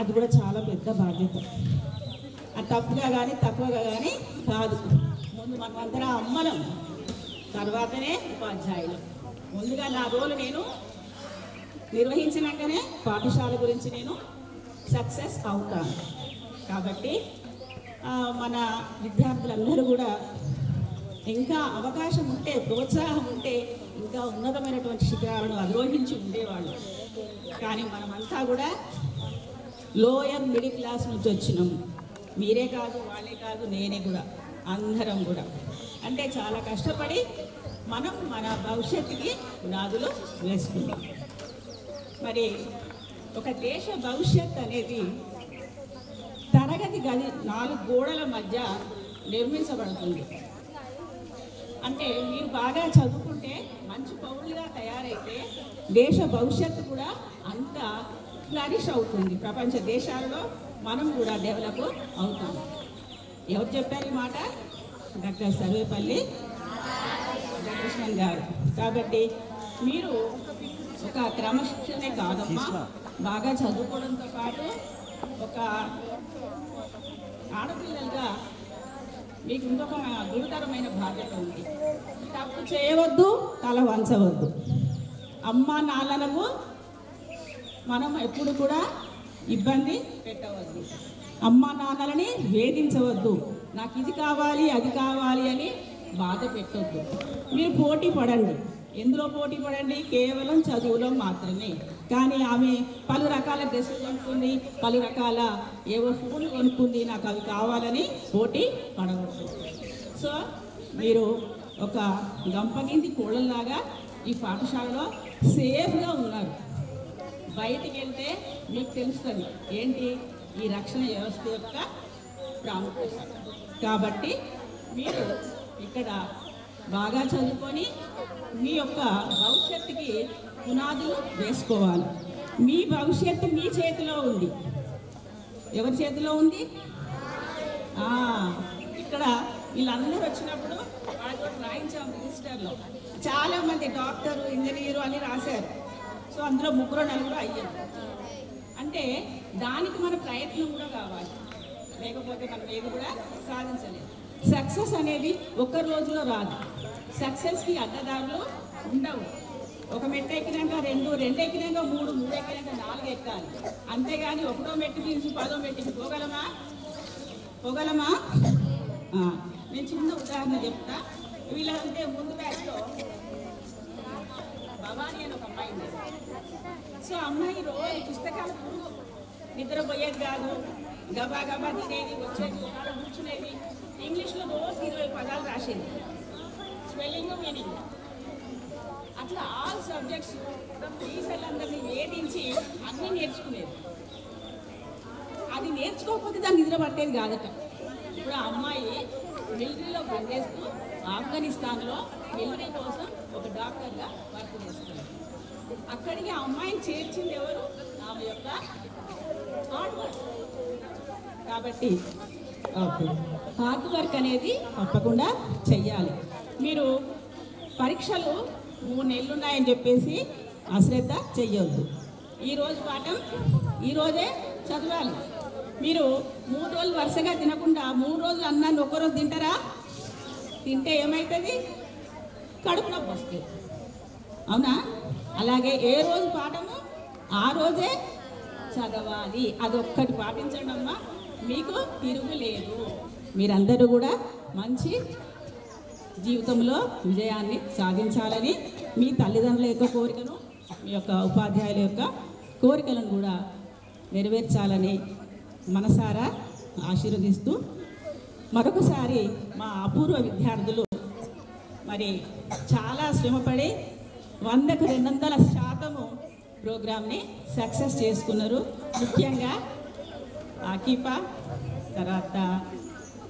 అది కూడా చాలా పెద్ద బాధ్యత. అది తప్పుగా కానీ తక్కువగా కానీ కాదు. ముందు మనమందరం అమ్మలం, తర్వాతనే ఉపాధ్యాయులు. ముందుగా నా రోలు నేను నిర్వహించినాకనే పాఠశాల గురించి నేను సక్సెస్ అవుతాను. కాబట్టి మన విద్యార్థులందరూ కూడా ఇంకా అవకాశం ఉంటే, ప్రోత్సాహం ఉంటే ఇంకా ఉన్నతమైనటువంటి శిఖరాలను అధిరోహించి ఉండేవాళ్ళు. కానీ మనమంతా కూడా లోయర్ మిడిల్ క్లాస్ నుంచి వచ్చినాము. మీరే కాదు, వాళ్ళే కాదు, నేనే కూడా, అందరం కూడా. అంటే చాలా కష్టపడి మనం మన భవిష్యత్తుకి పునాదులు వేసుకున్నాం. మరి ఒక దేశ భవిష్యత్ అనేది తరగతి గది 4 గోడల మధ్య నిర్మించబడుతుంది. అంటే మీరు బాగా చదువుకుంటే, మంచి పౌరులుగా తయారైతే దేశ భవిష్యత్తు కూడా అంత ఫ్లరిష్ అవుతుంది. ప్రపంచ దేశాల్లో మనం కూడా డెవలప్ అవుతాం. ఎవరు చెప్పారు ఈ మాట? డాక్టర్ సర్వేపల్లి రాధాకృష్ణన్ గారు. కాబట్టి మీరు ఒక క్రమశిక్షణే కాదమ్మా, బాగా చదువుకోవడంతో పాటు ఒక ఆడపిల్లలుగా మీకు ఇంకొక గురుతరమైన బాధ్యత ఉంది. తప్పు చేయవద్దు, తల వంచవద్దు. అమ్మ నాన్నలకు మనం ఎప్పుడు కూడా ఇబ్బంది పెట్టవద్దు. అమ్మ నాన్నలని వేధించవద్దు. నాకు ఇది కావాలి, అది కావాలి అని బాధ పెట్టవద్దు. మీరు పోటీ పడండి. ఎందులో పోటీ పడండి? కేవలం చదువులో మాత్రమే. కానీ ఆమె పలు రకాల డ్రెస్సులు కొనుక్కుంది, పలు రకాల ఏవో ఫోన్లు కొనుక్కుంది, నాకు అవి కావాలని పోటీ పడవద్దు. సో మీరు ఒక గంపగింది కోళ్ళలాగా ఈ పాఠశాలలో సేఫ్గా ఉన్నారు. బయటికి వెళ్తే మీకు తెలుస్తుంది ఏంటి ఈ రక్షణ వ్యవస్థ యొక్క ప్రాముఖ్యత. కాబట్టి మీరు ఇక్కడ బాగా చదువుకొని మీ యొక్క భవిష్యత్తుకి పునాదులు వేసుకోవాలి. మీ భవిష్యత్తు మీ చేతిలో ఉంది. ఎవరి చేతిలో ఉంది? ఇక్కడ వీళ్ళందరూ వచ్చినప్పుడు వాళ్ళతో రాయించాం రిజిస్టర్లో. చాలామంది డాక్టరు, ఇంజనీరు అని రాశారు. సో అందులో 3-4 అయ్యారు. అంటే దానికి మన ప్రయత్నం కూడా కావాలి, లేకపోతే మనం ఏది కూడా సాధించలేదు. సక్సెస్ అనేది ఒక్క రోజులో రాదు. సక్సెస్కి అడ్డదారులు ఉండవు. ఒక మెట్టు ఎక్కినాక 2 ఎక్కినాక 3 ఎక్కినాక 4 ఎక్కాలి. అంతేగాని 1వ మెట్టుకి 10వ మెట్టుకి పోగలమా? నేను చిన్న ఉదాహరణ చెప్తా. వీళ్ళంటే ముందు బ్యాచ్లో భవానీ అని ఒక అమ్మాయి ఉంది. సో అమ్మాయి రోజు పుస్తకాలు పురుగు, నిద్రపోయేది కాదు, గబా గబా తినేది, వచ్చేది, కూర్చునేది. ఇంగ్లీష్లో రోజు 20 పదాలు రాసేది, స్పెల్లింగ్, మీనింగ్, అట్లా ఆల్ సబ్జెక్ట్స్ టీచర్లందరినీ వేధించి అన్నీ నేర్చుకునేది. అది నేర్చుకోకపోతే దాన్ని నిద్ర పట్టేది కాదట. ఇప్పుడు ఆ అమ్మాయి మిలిటరీలో పనిచేస్తూ ఆఫ్ఘనిస్తాన్లో మిలిటరీ కోసం ఒక డాక్టర్గా వర్క్ చేస్తుంది. అక్కడికి ఆ అమ్మాయిని చేర్చింది ఎవరు? ఆమె యొక్క హార్డ్ వర్క్. కాబట్టి హార్డ్ వర్క్ అనేది తప్పకుండా చెయ్యాలి. మీరు పరీక్షలు 3 నెలలు ఉన్నాయని చెప్పేసి అశ్రద్ధ చెయ్యొద్దు. ఈరోజు పాఠం ఈరోజే చదవాలి. మీరు 3 రోజులు వరుసగా తినకుండా 3 రోజులు అన్నాన్ని ఒక్కరోజు తింటారా? తింటే ఏమవుతుంది? కడుపు నొప్పి వస్తుంది. అవునా? అలాగే ఏ రోజు పాఠము ఆ రోజే చదవాలి. అదొక్కటి పాటించండి అమ్మా, మీకు తిరుగులేదు. మీరందరూ కూడా మంచి జీవితంలో విజయాన్ని సాధించాలని, మీ తల్లిదండ్రుల యొక్క కోరికను, మీ యొక్క ఉపాధ్యాయుల యొక్క కోరికలను కూడా నెరవేర్చాలని మనసారా ఆశీర్వదిస్తూ, మరొకసారి మా అపూర్వ విద్యార్థులు మరి చాలా శ్రమపడి 100కు 200% ప్రోగ్రామ్ని సక్సెస్ చేసుకున్నారు. ముఖ్యంగా ఆకీపా, తర్వాత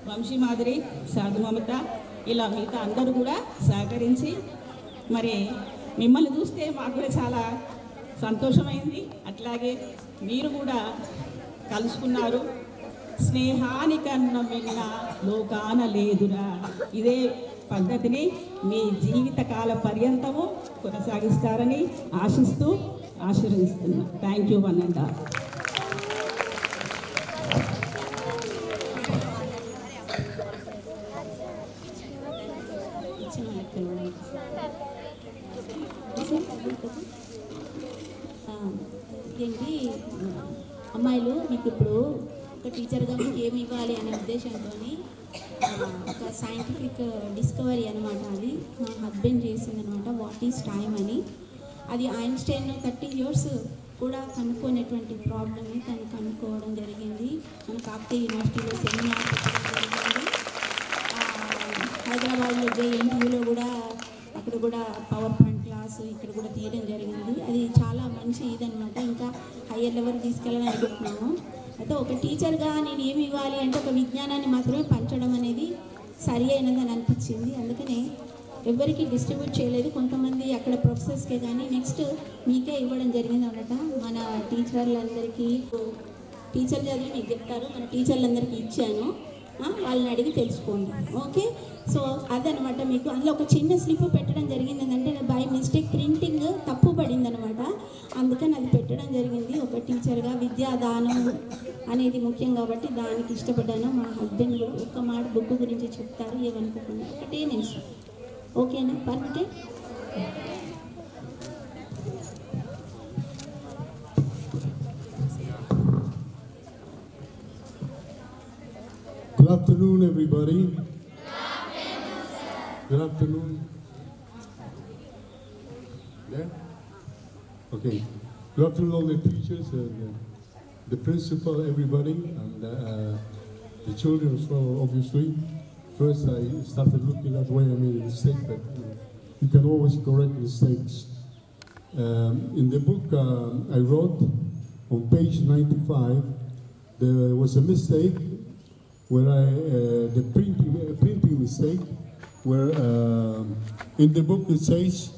వంశీ మాదిరి, సాధు మమత, ఇలా మిగతా అందరూ కూడా సహకరించి మరి మిమ్మల్ని చూస్తే మాకు కూడా చాలా సంతోషమైంది. అట్లాగే మీరు కూడా కలుసుకున్నారు. స్నేహానికన్నా మిన్న లోకాన లేదురా. ఇదే పద్ధతిని మీ జీవితకాల పర్యంతము కొనసాగిస్తారని ఆశిస్తూ ఆశీర్వదిస్తున్నా. Thank you one and all. ఏంటి అమ్మాయిలు, మీకు ఇప్పుడు ఒక టీచర్గా మీకు ఏమి ఇవ్వాలి అనే ఉద్దేశంతో ఒక సైంటిఫిక్ డిస్కవరీ అనమాట. అది మా హస్బెండ్ చేసిందనమాట, వాట్ ఈజ్ టైమ్ అని. అది ఐన్స్టైన్ 30 years కూడా కనుక్కోనేటువంటి ప్రాబ్లమ్ని తను కనుక్కోవడం జరిగింది. మన కాకతీయ యూనివర్సిటీలో సెమినార్ జరిగింది. హైదరాబాద్లో JNTUలో కూడా అక్కడ కూడా పవర్ పాయింట్ క్లాసు ఇక్కడ కూడా తీయడం జరిగింది. అది చాలా మంచి ఇదనమాట. ఇంకా హయ్యర్ లెవెల్ తీసుకెళ్ళాలని అనుకుంటున్నాము. అయితే ఒక టీచర్గా నేను ఏమి ఇవ్వాలి అంటే ఒక విజ్ఞానాన్ని మాత్రమే పంచడం అనేది సరి అయినదని అనిపించింది. అందుకనే ఎవరికి డిస్ట్రిబ్యూట్ చేయలేదు. కొంతమంది అక్కడ ప్రొఫెసర్స్కే కానీ నెక్స్ట్ మీకే ఇవ్వడం జరిగింది అనమాట. మన టీచర్లందరికీ టీచర్ చదివి మీకు చెప్తారు, మన టీచర్లందరికీ ఇచ్చాను, వాళ్ళని అడిగి తెలుసుకోండి. ఓకే, సో అదనమాట. మీకు అందులో ఒక చిన్న స్లిప్ పెట్టడం జరిగింది. ఏంటంటే బై మిస్టేక్ ప్రింటింగ్ తప్పు పడింది అనమాట, అందుకని అది పెట్టడం జరిగింది. ఒక టీచర్గా విద్యాదానం అనేది ముఖ్యం కాబట్టి దానికి ఇష్టపడ్డాను. మా హస్బెండ్ కూడా ఒక్క మాట బుక్ గురించి చెప్తారు, ఏమనుకోకుండా. ఒకటే నిమిషం, ఓకేనా? Permitted? Good afternoon, everybody. Good afternoon. Yeah? Okay. Good afternoon, all the teachers and the principal, everybody, and the children as well, obviously. First, I started looking at where I made a mistake, but you can always correct mistakes. In the book I wrote, on page 95, there was a mistake where the printing mistake, where in the book it says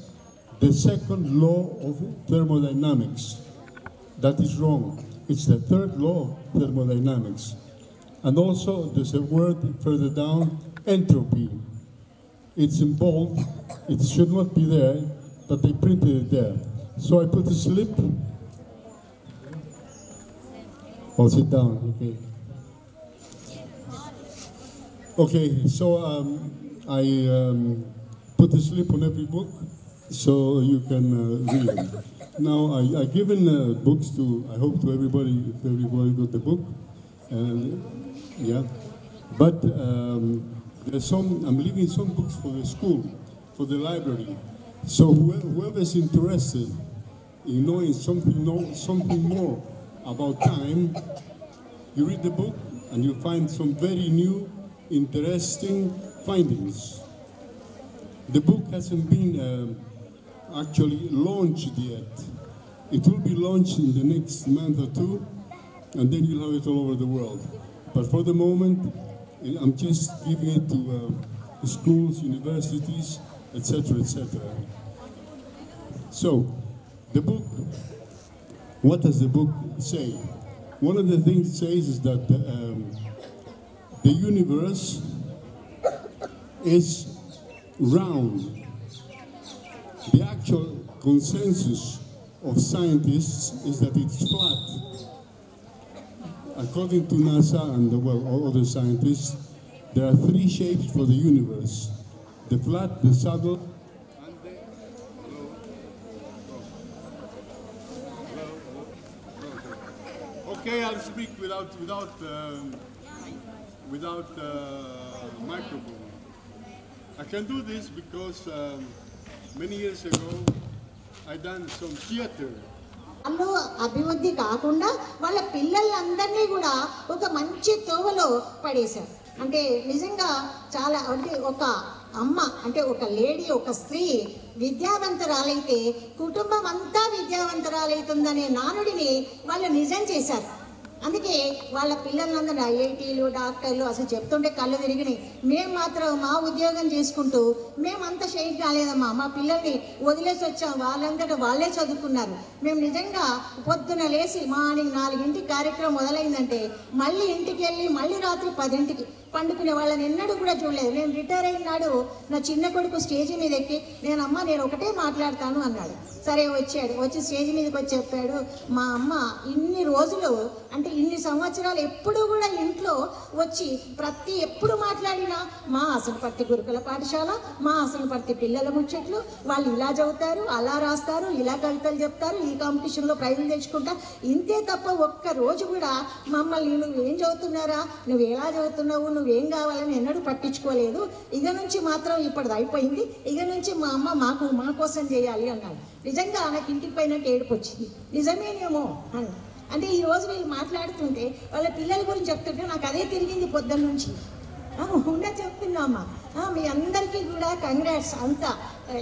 the second law of thermodynamics. That is wrong. It's the third law of thermodynamics. And also there's a word further down, entropy. It's in bold. It should not be there, but they printed it there. So I put a slip. I'll sit down, okay. Okay, so I put a slip on every book so you can read them. Now, I've given books to, I hope to everybody, if everybody got the book. Yeah. But there's some, I'm leaving some books for the school, for the library. So whoever's interested in knowing something more about time, you read the book and you find some very new, interesting findings. The book hasn't been actually launched yet. It will be launched in the next month or two, and then you'll have it all over the world. But for the moment, I'm just giving it to schools, universities, etc., etc. So, the book, what does the book say? One of the things it says is that the universe is round. The actual consensus of scientists is that it's flat. According to NASA and all other scientists, there are three shapes for the universe: the flat, the saddle, and the. Okay, I'll speak without microphone. I can do this because many years ago I done some theater. వాళ్ళు అభివృద్ధి కాకుండా వాళ్ళ పిల్లలందరినీ కూడా ఒక మంచి తోవలో పడేశారు. అంటే నిజంగా చాలా అంటే ఒక అమ్మ అంటే ఒక లేడీ ఒక స్త్రీ విద్యావంతురాలైతే కుటుంబం అంతా విద్యావంతురాలైతుందనే నానుడిని వాళ్ళు నిజం చేశారు. అందుకే వాళ్ళ పిల్లలందరూ ఐఐటీలు డాక్టర్లు అసలు చెప్తుంటే కళ్ళు తిరిగినాయి. మేము మాత్రం మా ఉద్యోగం చేసుకుంటూ మేమంత షేక్ కాలేదమ్మా, మా పిల్లల్ని వదిలేసి వచ్చాం, వాళ్ళంతటా వాళ్ళే చదువుకున్నారు. మేము నిజంగా పొద్దున లేచి మార్నింగ్ 4 కార్యక్రమం మొదలైందంటే మళ్ళీ ఇంటికి వెళ్ళి మళ్ళీ రాత్రి 10 పండుకునే వాళ్ళని ఎన్నడూ కూడా చూడలేదు. నేను రిటైర్ అయినాడు నా చిన్న కొడుకు స్టేజ్ మీద ఎక్కి నేను ఒకటే మాట్లాడతాను అన్నాడు. సరే వచ్చాడు, వచ్చి స్టేజ్ మీదకి వచ్చి చెప్పాడు, మా అమ్మ ఇన్ని రోజులు అంటే ఇన్ని సంవత్సరాలు ఎప్పుడు కూడా ఇంట్లో వచ్చి ఎప్పుడు మాట్లాడినా మా అసనపర్తి గురుకుల పాఠశాల, మా అసనపర్తి పిల్లల ముచ్చట్లు, వాళ్ళు ఇలా చదువుతారు, అలా రాస్తారు, ఇలా కవితలు చెప్తారు, ఈ కాంపిటీషన్లో ప్రైజులు తెచ్చుకుంటారు, ఇంతే తప్ప ఒక్క రోజు కూడా మమ్మల్ని నువ్వేం చదువుతున్నారా, నువ్వు ఎలా చదువుతున్నావు, నువ్వేం కావాలని ఎన్నడూ పట్టించుకోలేదు. ఇక నుంచి మాత్రం ఇప్పటిది అయిపోయింది, ఇక నుంచి మా అమ్మ మా కోసం చేయాలి అన్నాడు. నిజంగా నాకు ఇంటికి పైన ఏడుపు వచ్చింది. నిజమేనేమో అని అంటే ఈరోజు వీళ్ళు మాట్లాడుతుంటే వాళ్ళ పిల్లల గురించి చెప్తుంటే నాకు అదే తిరిగింది పొద్దున్న నుంచి. ఉండే చెప్తున్నామ్మా, మీ అందరికీ కూడా కంగ్రాట్స్ అంతా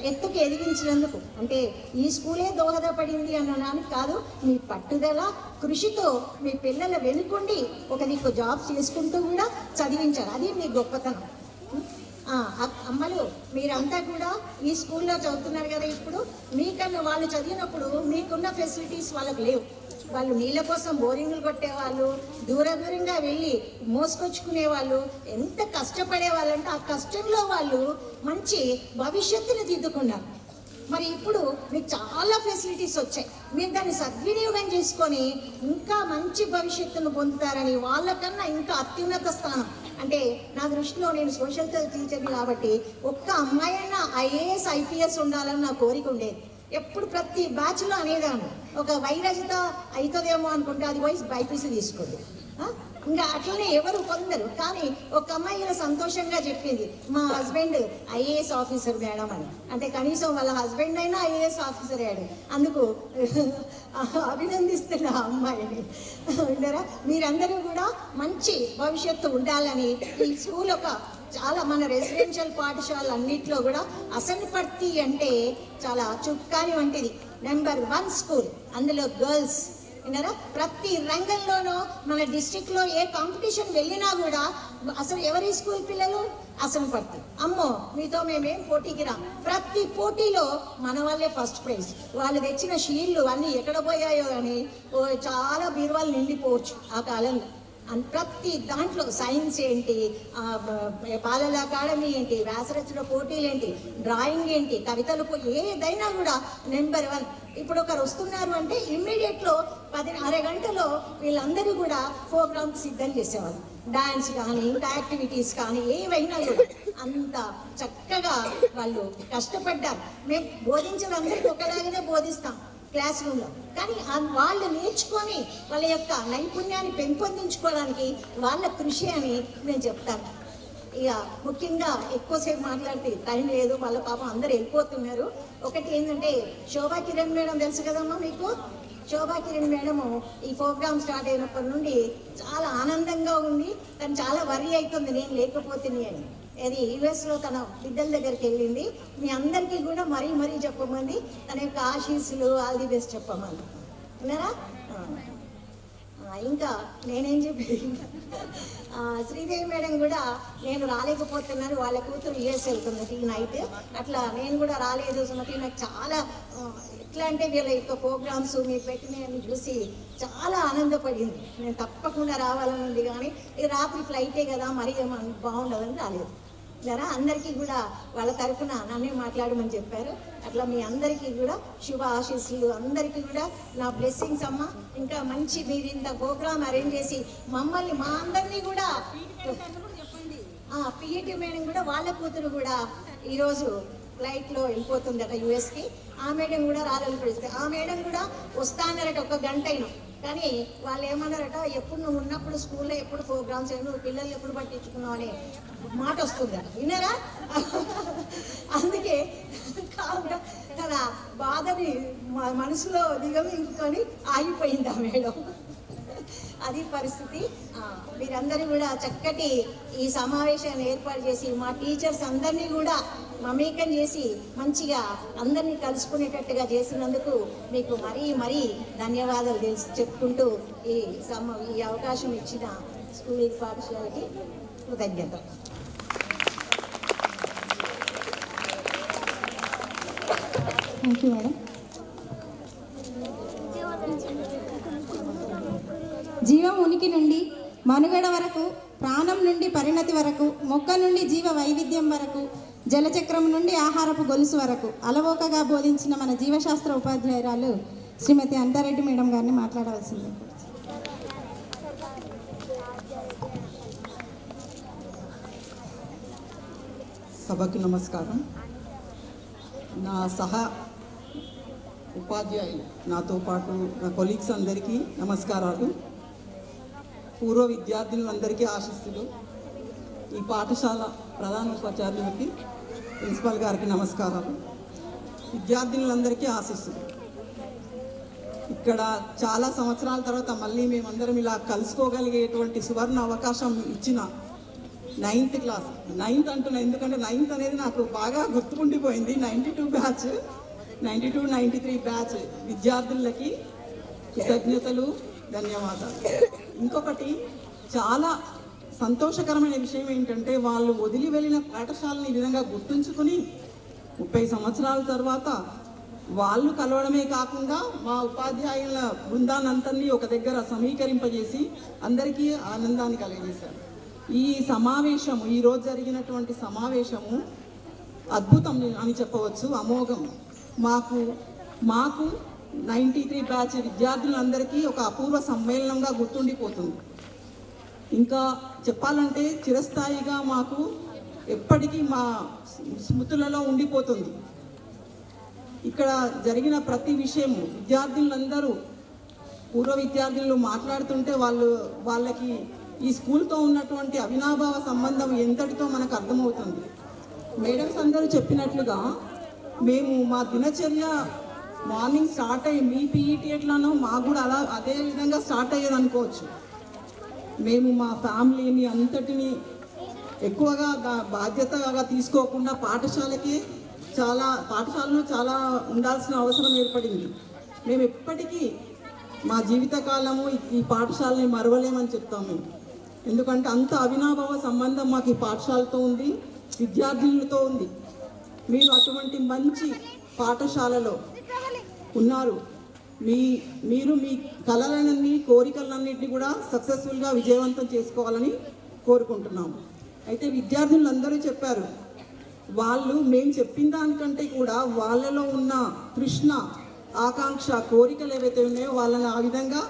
ఎత్తుకు ఎదిగించినందుకు. అంటే ఈ స్కూలే దోహదపడింది అనడానికి కాదు, మీ పట్టుదల కృషితో మీ పిల్లల వెనుకుండి ఒక దిక్కు జాబ్స్ చేసుకుంటూ కూడా చదివించారు. అది మీ గొప్పతనం. అమ్మలు మీరంతా కూడా ఈ స్కూల్లో చదువుతున్నారు కదా, ఇప్పుడు మీకన్నా వాళ్ళు చదివినప్పుడు మీకున్న ఫెసిలిటీస్ వాళ్ళకు లేవు. వాళ్ళు నీళ్ళ కోసం బోరింగ్లు కొట్టేవాళ్ళు, దూరంగా వెళ్ళి మోసుకొచ్చుకునేవాళ్ళు, ఎంత కష్టపడేవాళ్ళంటే ఆ కష్టంలో వాళ్ళు మంచి భవిష్యత్తుని దిద్దుకున్నారు. మరి ఇప్పుడు మీకు చాలా ఫెసిలిటీస్ వచ్చాయి, మీరు దాన్ని సద్వినియోగం చేసుకొని ఇంకా మంచి భవిష్యత్తును పొందుతారని, వాళ్ళకన్నా ఇంకా అత్యున్నత స్థానం. అంటే నా దృష్టిలో నేను సోషల్ టీచర్ని కాబట్టి ఒక్క అమ్మాయి అయినా ఐఏఎస్ ఐపీఎస్ ఉండాలని నా కోరిక ఉండేది. ఎప్పుడు ప్రతి బ్యాచ్లో అనేదాన్ని, ఒక వైరజిత అవుతుందేమో అనుకుంటే అది వయసు బైపీసీ తీసుకోండి, ఇంకా అట్లనే ఎవరు కొందరు. కానీ ఒక అమ్మాయి ఇలా సంతోషంగా చెప్పింది, మా హస్బెండ్ ఐఏఎస్ ఆఫీసర్ మేడం అని. అంటే కనీసం వాళ్ళ హస్బెండ్ అయినా ఐఏఎస్ ఆఫీసర్ అయ్యాడు. అందుకు అభినందిస్తున్న ఆ అమ్మాయిని. విన్నారా? మీరందరూ కూడా మంచి భవిష్యత్తు ఉండాలని ఈ స్కూల్ ఒక చాలా మన రెసిడెన్షియల్ పాఠశాలలు అన్నింటిలో కూడా అసనపర్తి అంటే చాలా చుక్కాని వంటిది. Number 1 school. అందులో గర్ల్స్ విన్నారా? ప్రతి రంగంలోనూ మన డిస్ట్రిక్ట్లో ఏ కాంపిటీషన్ వెళ్ళినా కూడా అసలు ఎవరి స్కూల్ పిల్లలు అసలు పడతారు. అమ్మో మీతో మేమేం పోటీకి రా, ప్రతి పోటీలో మన వాళ్ళే ఫస్ట్ ప్రైజ్. వాళ్ళు తెచ్చిన షీల్డ్లు అన్నీ ఎక్కడ పోయాయో అని చాలా బీరువాళ్ళు నిండిపోవచ్చు ఆ కాలంలో. ప్రతి దాంట్లో సైన్స్ ఏంటి, బాలల అకాడమీ ఏంటి, వ్యాసరచన పోటీలు ఏంటి, డ్రాయింగ్ ఏంటి, కవితలు ఏదైనా కూడా నెంబర్ 1. ఇప్పుడు ఒకరు వస్తున్నారు అంటే ఇమ్మీడియట్లో 10 అరగంటలో వీళ్ళందరూ కూడా ప్రోగ్రామ్స్ సిద్ధం చేసేవాళ్ళు. డాన్స్ కానీ ఇంకా యాక్టివిటీస్ కానీ ఏవైనా కూడా అంత చక్కగా వాళ్ళు కష్టపడ్డారు. మేము బోధించేందరికీ ఒకలాగానే బోధిస్తాం క్లాస్ రూమ్లో, కానీ వాళ్ళు నేర్చుకొని వాళ్ళ యొక్క నైపుణ్యాన్ని పెంపొందించుకోవడానికి వాళ్ళ కృషి అని నేను చెప్తాను. ఇక ముఖ్యంగా ఎక్కువసేపు మాట్లాడితే టైం లేదు, వాళ్ళ పాపం అందరూ వెళ్ళిపోతున్నారు. ఒకటి ఏంటంటే శోభా కిరణ్ మేడం తెలుసు కదమ్మా మీకు. శోభా కిరణ్ మేడము ఈ ప్రోగ్రామ్ స్టార్ట్ అయినప్పటి నుండి చాలా ఆనందంగా ఉంది. తను చాలా వరీ అవుతుంది నేను లేకపోతుంది అని. అది యుఎస్లో తన బిడ్డల దగ్గరికి వెళ్ళింది. మీ అందరికీ కూడా మరీ మరీ చెప్పమంది, తన యొక్క ఆశీస్సులు ఆల్ ది బెస్ట్ చెప్పమంది. విన్నారా? ఇంకా నేనేం చెప్పేది, శ్రీదేవి మేడం కూడా నేను రాలేకపోతున్నాను, వాళ్ళ కూతురు యుఎస్ వెళ్తున్నది నైట్, అట్లా నేను కూడా రాలేదు సుమతి. నాకు చాలా ఎట్లా అంటే వీళ్ళ యొక్క ప్రోగ్రామ్స్ మీరు పెట్టినవి చూసి చాలా ఆనందపడింది. నేను తప్పకుండా రావాలని ఉంది, కానీ ఈ రాత్రి ఫ్లైటే కదా మరీ బాగుండదని రాలేదు. సరే, అందరికీ కూడా వాళ్ళ తరఫున నన్నే మాట్లాడమని చెప్పారు. అట్లా మీ అందరికీ కూడా శుభ ఆశీస్సులు, అందరికీ కూడా నా బ్లెస్సింగ్స్ అమ్మ. ఇంకా మంచి మీరు ఇంత ప్రోగ్రామ్ అరేంజ్ చేసి మమ్మల్ని మా అందరినీ కూడా పిఈటి మేడం కూడా వాళ్ళ కూతురు కూడా ఈరోజు ఫ్లైట్లో వెళ్ళిపోతుందట యుఎస్కి. ఆ మేడం కూడా రాలని పిలిస్తే ఆ మేడం కూడా వస్తానరట 1 గంట అయినా, కానీ వాళ్ళు ఏమన్నారట, ఎప్పుడు నువ్వు ఉన్నప్పుడు స్కూల్లో ఎప్పుడు ప్రోగ్రామ్స్ అయినా నువ్వు పిల్లల్ని ఎప్పుడు పట్టించుకున్నావు అనే మాట వస్తుందట. విన్నారా? అందుకే కావున తన బాధని మనసులో దిగమింగుకొని ఆగిపోయింది ఆ మేడం. అది పరిస్థితి. మీరందరూ కూడా చక్కటి ఈ సమావేశాన్ని ఏర్పాటు చేసి మా టీచర్స్ అందరినీ కూడా మమేకం చేసి మంచిగా అందరినీ కలుసుకునేటట్టుగా చేసినందుకు మీకు మరీ మరీ ధన్యవాదాలు చెప్పుకుంటూ ఈ అవకాశం ఇచ్చిన స్కూల్ పాఠశాలకి కృతజ్ఞత. Thank you madam. జీవం ఉనికి నుండి మనుగడ వరకు, ప్రాణం నుండి పరిణతి వరకు, మొక్క నుండి జీవ వైవిధ్యం వరకు, జలచక్రం నుండి ఆహారపు గొలుసు వరకు అలవోకగా బోధించిన మన జీవశాస్త్ర ఉపాధ్యాయురాలు శ్రీమతి అంతారెడ్డి మేడం గారిని మాట్లాడవలసింది. సభకి నమస్కారం. నా సహా ఉపాధ్యాయులు, నాతో పాటు నా కొలీగ్స్ అందరికీ నమస్కారాలు. పూర్వ విద్యార్థులందరికీ ఆశీస్సులు. ఈ పాఠశాల ప్రధాన ఉపాధ్యాయులకి, ప్రిన్సిపల్ గారికి నమస్కారాలు. విద్యార్థినులందరికీ ఆశీస్సులు. ఇక్కడ చాలా సంవత్సరాల తర్వాత మళ్ళీ మేమందరం ఇలా కలుసుకోగలిగేటువంటి సువర్ణ అవకాశం ఇచ్చిన 9th క్లాస్, 9th అంటున్నా ఎందుకంటే 9th అనేది నాకు బాగా గుర్తుకుండిపోయింది. 92 బ్యాచ్, 92, 93 బ్యాచ్ విద్యార్థులకి కృతజ్ఞతలు, ధన్యవాదాలు. ఇంకొకటి చాలా సంతోషకరమైన విషయం ఏంటంటే వాళ్ళు వదిలి వెళ్ళిన పాఠశాలని ఈ విధంగా గుర్తుంచుకుని 30 సంవత్సరాల తర్వాత వాళ్ళు కలవడమే కాకుండా మా ఉపాధ్యాయుల బృందానంతరినీ ఒక దగ్గర సమీకరింపజేసి అందరికీ ఆనందాన్ని కలిగజేశారు. ఈ సమావేశము, ఈరోజు జరిగినటువంటి సమావేశము అద్భుతం అని చెప్పవచ్చు, అమోఘం. మాకు 93 బ్యాచ్ విద్యార్థులందరికీ ఒక అపూర్వ సమ్మేళనంగా గుర్తుండిపోతుంది. ఇంకా చెప్పాలంటే చిరస్థాయిగా మాకు ఎప్పటికీ మా స్మృతులలో ఉండిపోతుంది. ఇక్కడ జరిగిన ప్రతి విషయము విద్యార్థులందరూ, పూర్వ విద్యార్థులు మాట్లాడుతుంటే వాళ్ళకి ఈ స్కూల్తో ఉన్నటువంటి అవినాభావ సంబంధం ఎంతటితో మనకు అర్థమవుతుంది. మేడమ్స్ అందరూ చెప్పినట్లుగా మేము మా దినచర్య మార్నింగ్ స్టార్ట్ అయ్యి మీ పీఈటీ ఎట్లానో మాకు కూడా అదే విధంగా స్టార్ట్ అయ్యేది అనుకోవచ్చు. మేము మా ఫ్యామిలీని అంతటిని ఎక్కువగా బాధ్యతగా తీసుకోకుండా పాఠశాలలో చాలా ఉండాల్సిన అవసరం ఏర్పడింది. మేము ఎప్పటికీ మా జీవితకాలము ఈ పాఠశాలని మరవలేమని చెప్తాము మేము. ఎందుకంటే అంత అవినాభావ సంబంధం మాకు ఈ పాఠశాలతో ఉంది, విద్యార్థులతో ఉంది. మీరు అటువంటి మంచి పాఠశాలలో ఉన్నారు. మీరు మీ కళలన్నీ కోరికలన్నింటినీ కూడా సక్సెస్ఫుల్గా విజయవంతం చేసుకోవాలని కోరుకుంటున్నాము. అయితే విద్యార్థులందరూ చెప్పారు, వాళ్ళు మేము చెప్పిన దానికంటే కూడా వాళ్ళలో ఉన్న తృష్ణ, ఆకాంక్ష, కోరికలు ఏవైతే ఉన్నాయో వాళ్ళని ఆ విధంగా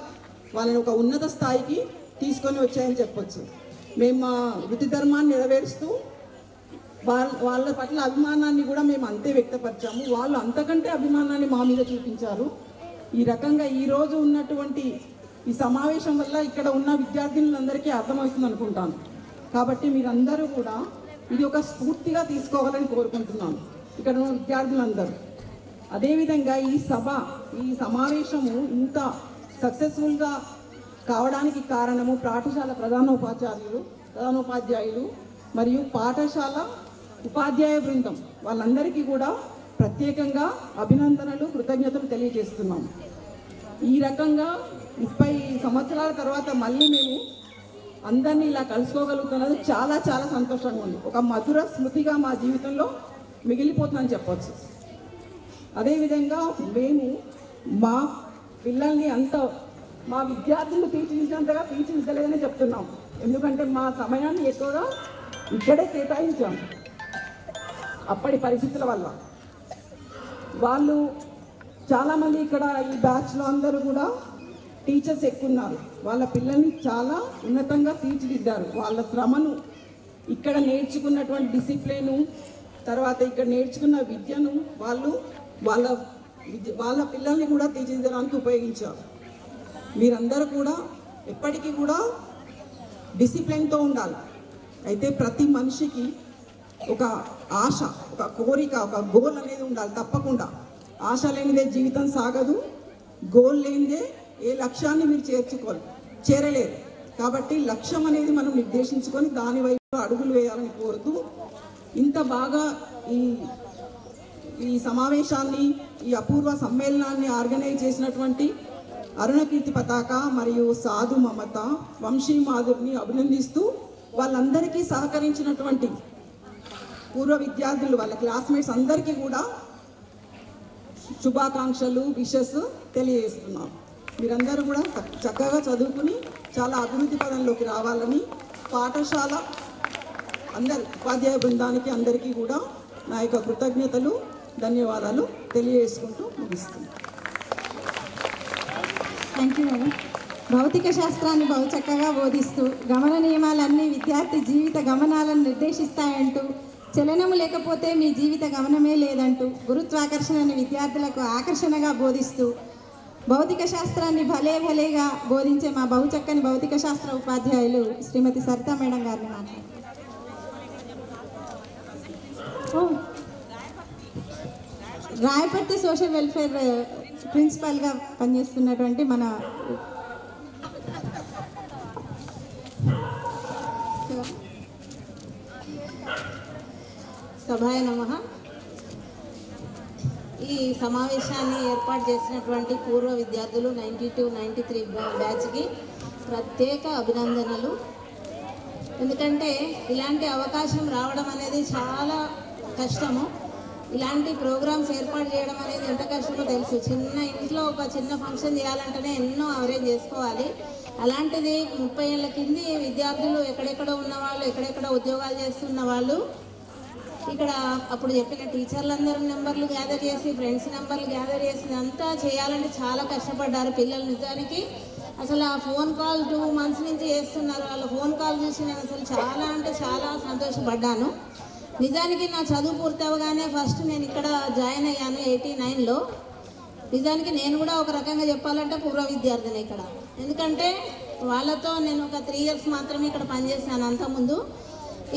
వాళ్ళని ఒక ఉన్నత స్థాయికి తీసుకొని వచ్చాయని చెప్పొచ్చు. మేము మా వృత్తి ధర్మాన్ని నెరవేరుస్తూ వాళ్ళ పట్ల అభిమానాన్ని కూడా మేము అంతే వ్యక్తపరిచాము. వాళ్ళు అంతకంటే అభిమానాన్ని మా మీద చూపించారు. ఈ రకంగా ఈరోజు ఉన్నటువంటి ఈ సమావేశం వల్ల ఇక్కడ ఉన్న విద్యార్థులందరికీ అర్థమవుతుంది అనుకుంటాను. కాబట్టి మీరందరూ కూడా ఇది ఒక స్ఫూర్తిగా తీసుకోవాలని కోరుకుంటున్నాను ఇక్కడ ఉన్న విద్యార్థులందరూ. అదేవిధంగా ఈ సమావేశము ఇంత సక్సెస్ఫుల్గా కావడానికి కారణము పాఠశాల ప్రధానోపాధ్యాయులు మరియు పాఠశాల ఉపాధ్యాయ బృందం వాళ్ళందరికీ కూడా ప్రత్యేకంగా అభినందనలు, కృతజ్ఞతలు తెలియజేస్తున్నాం. ఈ రకంగా 30 సంవత్సరాల తర్వాత మళ్ళీ మేము అందరినీ ఇలా కలుసుకోగలుగుతున్నది చాలా చాలా సంతోషంగా ఉంది. ఒక మధుర స్మృతిగా మా జీవితంలో మిగిలిపోతుందని చెప్పవచ్చు. అదేవిధంగా మేము మా పిల్లల్ని మా విద్యార్థులు తీర్చిదిద్దినంతగా తీర్చిదిద్దలేదని చెప్తున్నాం. ఎందుకంటే మా సమయాన్ని ఎక్కువగా ఇక్కడే కేటాయించాం. అప్పటి పరిస్థితుల వల్ల వాళ్ళు చాలామంది ఇక్కడ ఈ బ్యాచ్లో అందరూ కూడా టీచర్స్ ఎక్కున్నారు. వాళ్ళ పిల్లల్ని చాలా ఉన్నతంగా తీర్చిదిద్దారు. వాళ్ళ శ్రమను, ఇక్కడ నేర్చుకున్నటువంటి డిసిప్లిను, తర్వాత ఇక్కడ నేర్చుకున్న విద్యను వాళ్ళు వాళ్ళ పిల్లల్ని కూడా తీర్చిదిద్దడానికి ఉపయోగించారు. మీరందరూ కూడా ఎప్పటికీ కూడా డిసిప్లిన్తో ఉండాలి. అయితే ప్రతి మనిషికి ఒక ఆశ, ఒక కోరిక, ఒక గోల్ అనేది ఉండాలి తప్పకుండా. ఆశ లేనిదే జీవితం సాగదు, గోల్ లేనిదే ఏ లక్ష్యాన్ని మీరు చేరలేరు. కాబట్టి లక్ష్యం అనేది మనం నిర్దేశించుకొని దాని వైపు అడుగులు వేయాలని కోరుతూ, ఇంత బాగా ఈ సమావేశాన్ని, ఈ అపూర్వ సమ్మేళనాన్ని ఆర్గనైజ్ చేసినటువంటి అరుణకీర్తి పతాక మరియు సాధు మమత, వంశీ మాధుర్ని అభినందిస్తూ, వాళ్ళందరికీ సహకరించినటువంటి పూర్వ విద్యార్థులు, వాళ్ళ క్లాస్మేట్స్ అందరికీ కూడా శుభాకాంక్షలు, విషెస్ తెలియజేస్తున్నాం. మీరందరూ కూడా చక్కగా చదువుకుని చాలా అభివృద్ధి పదంలోకి రావాలని పాఠశాల ఉపాధ్యాయ బృందానికి అందరికీ కూడా నా యొక్క కృతజ్ఞతలు, ధన్యవాదాలు తెలియజేసుకుంటూ ముగిస్తున్నాను. Thank you madam. భౌతిక శాస్త్రాన్ని బహు చక్కగా బోధిస్తూ గమన నియమాలన్నీ విద్యార్థి జీవిత గమనాలను నిర్దేశిస్తాయంటూ, చలనము లేకపోతే మీ జీవిత గమనమే లేదంటూ, గురుత్వాకర్షణని విద్యార్థులకు ఆకర్షణగా బోధిస్తూ, భౌతిక శాస్త్రాన్ని భలేగా బోధించే మా బహు చక్కని భౌతిక శాస్త్ర ఉపాధ్యాయులు శ్రీమతి సరితా మేడం గారిని మాట్లాడారు. రాయపర్తి సోషల్ వెల్ఫేర్ ప్రిన్సిపల్గా పనిచేస్తున్నటువంటి మన సభాయ నమః. ఈ సమావేశాన్ని ఏర్పాటు చేసినటువంటి పూర్వ విద్యార్థులు 92-93 బ్యాచ్కి ప్రత్యేక అభినందనలు. ఎందుకంటే ఇలాంటి అవకాశం రావడం అనేది చాలా కష్టము. ఇలాంటి ప్రోగ్రామ్స్ ఏర్పాటు చేయడం అనేది ఎంత కష్టమో తెలుసు. చిన్న ఇంట్లో ఒక చిన్న ఫంక్షన్ చేయాలంటేనే ఎన్నో అరేంజ్ చేసుకోవాలి. అలాంటిది 30 ఏళ్ళ కింది విద్యార్థులు, ఎక్కడెక్కడో ఉన్నవాళ్ళు, ఎక్కడెక్కడో ఉద్యోగాలు చేస్తున్న వాళ్ళు ఇక్కడ అప్పుడు చెప్పిన టీచర్లందరూ నెంబర్లు గ్యాదర్ చేసి, ఫ్రెండ్స్ నెంబర్లు గ్యాదర్ చేసి అంతా చేయాలంటే చాలా కష్టపడ్డారు పిల్లలు. నిజానికి అసలు ఆ ఫోన్ కాల్ 2 months నుంచి చేస్తున్నారు. వాళ్ళ ఫోన్ కాల్ చూసి నేను అసలు చాలా అంటే చాలా సంతోషపడ్డాను. నిజానికి నా చదువు పూర్తవగానే ఫస్ట్ నేను ఇక్కడ జాయిన్ అయ్యాను 89లో. నిజానికి నేను కూడా ఒక రకంగా చెప్పాలంటే పూర్వ విద్యార్థిని ఇక్కడ. ఎందుకంటే వాళ్ళతో నేను ఒక 3 years మాత్రమే ఇక్కడ పనిచేశాను అంతకుముందు.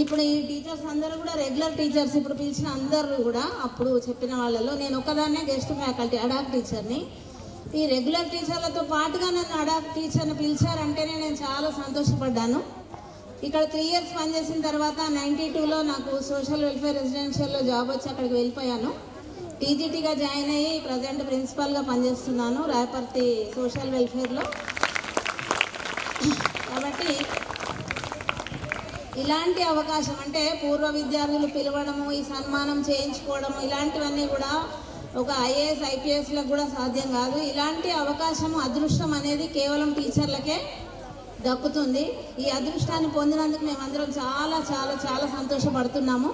ఇప్పుడు ఈ టీచర్స్ అందరూ కూడా రెగ్యులర్ టీచర్స్, ఇప్పుడు పిలిచిన అందరూ కూడా అప్పుడు చెప్పిన వాళ్ళలో నేను ఒకదాన్నే గెస్ట్ ఫ్యాకల్టీ అడాప్ట్ టీచర్ని. ఈ రెగ్యులర్ టీచర్లతో పాటుగా నన్ను అడాప్ట్ టీచర్ని పిలిచారంటేనే నేను చాలా సంతోషపడ్డాను. ఇక్కడ 3 years పనిచేసిన తర్వాత 92లో నాకు సోషల్ వెల్ఫేర్ రెసిడెన్షియల్లో జాబ్ వచ్చి అక్కడికి వెళ్ళిపోయాను. టీజీటీగా జాయిన్ అయ్యి ప్రజెంట్ ప్రిన్సిపాల్గా పనిచేస్తున్నాను రాయపర్తి సోషల్ వెల్ఫేర్లో. కాబట్టి ఇలాంటి అవకాశం అంటే పూర్వ విద్యార్థులు పిలవడము, ఈ సన్మానం చేయించుకోవడము, ఇలాంటివన్నీ కూడా ఒక ఐఏఎస్ ఐపీఎస్లకు కూడా సాధ్యం కాదు. ఇలాంటి అవకాశం, అదృష్టం అనేది కేవలం టీచర్లకే దక్కుతుంది. ఈ అదృష్టాన్ని పొందినందుకు మేమందరం చాలా చాలా చాలా సంతోషపడుతున్నాము.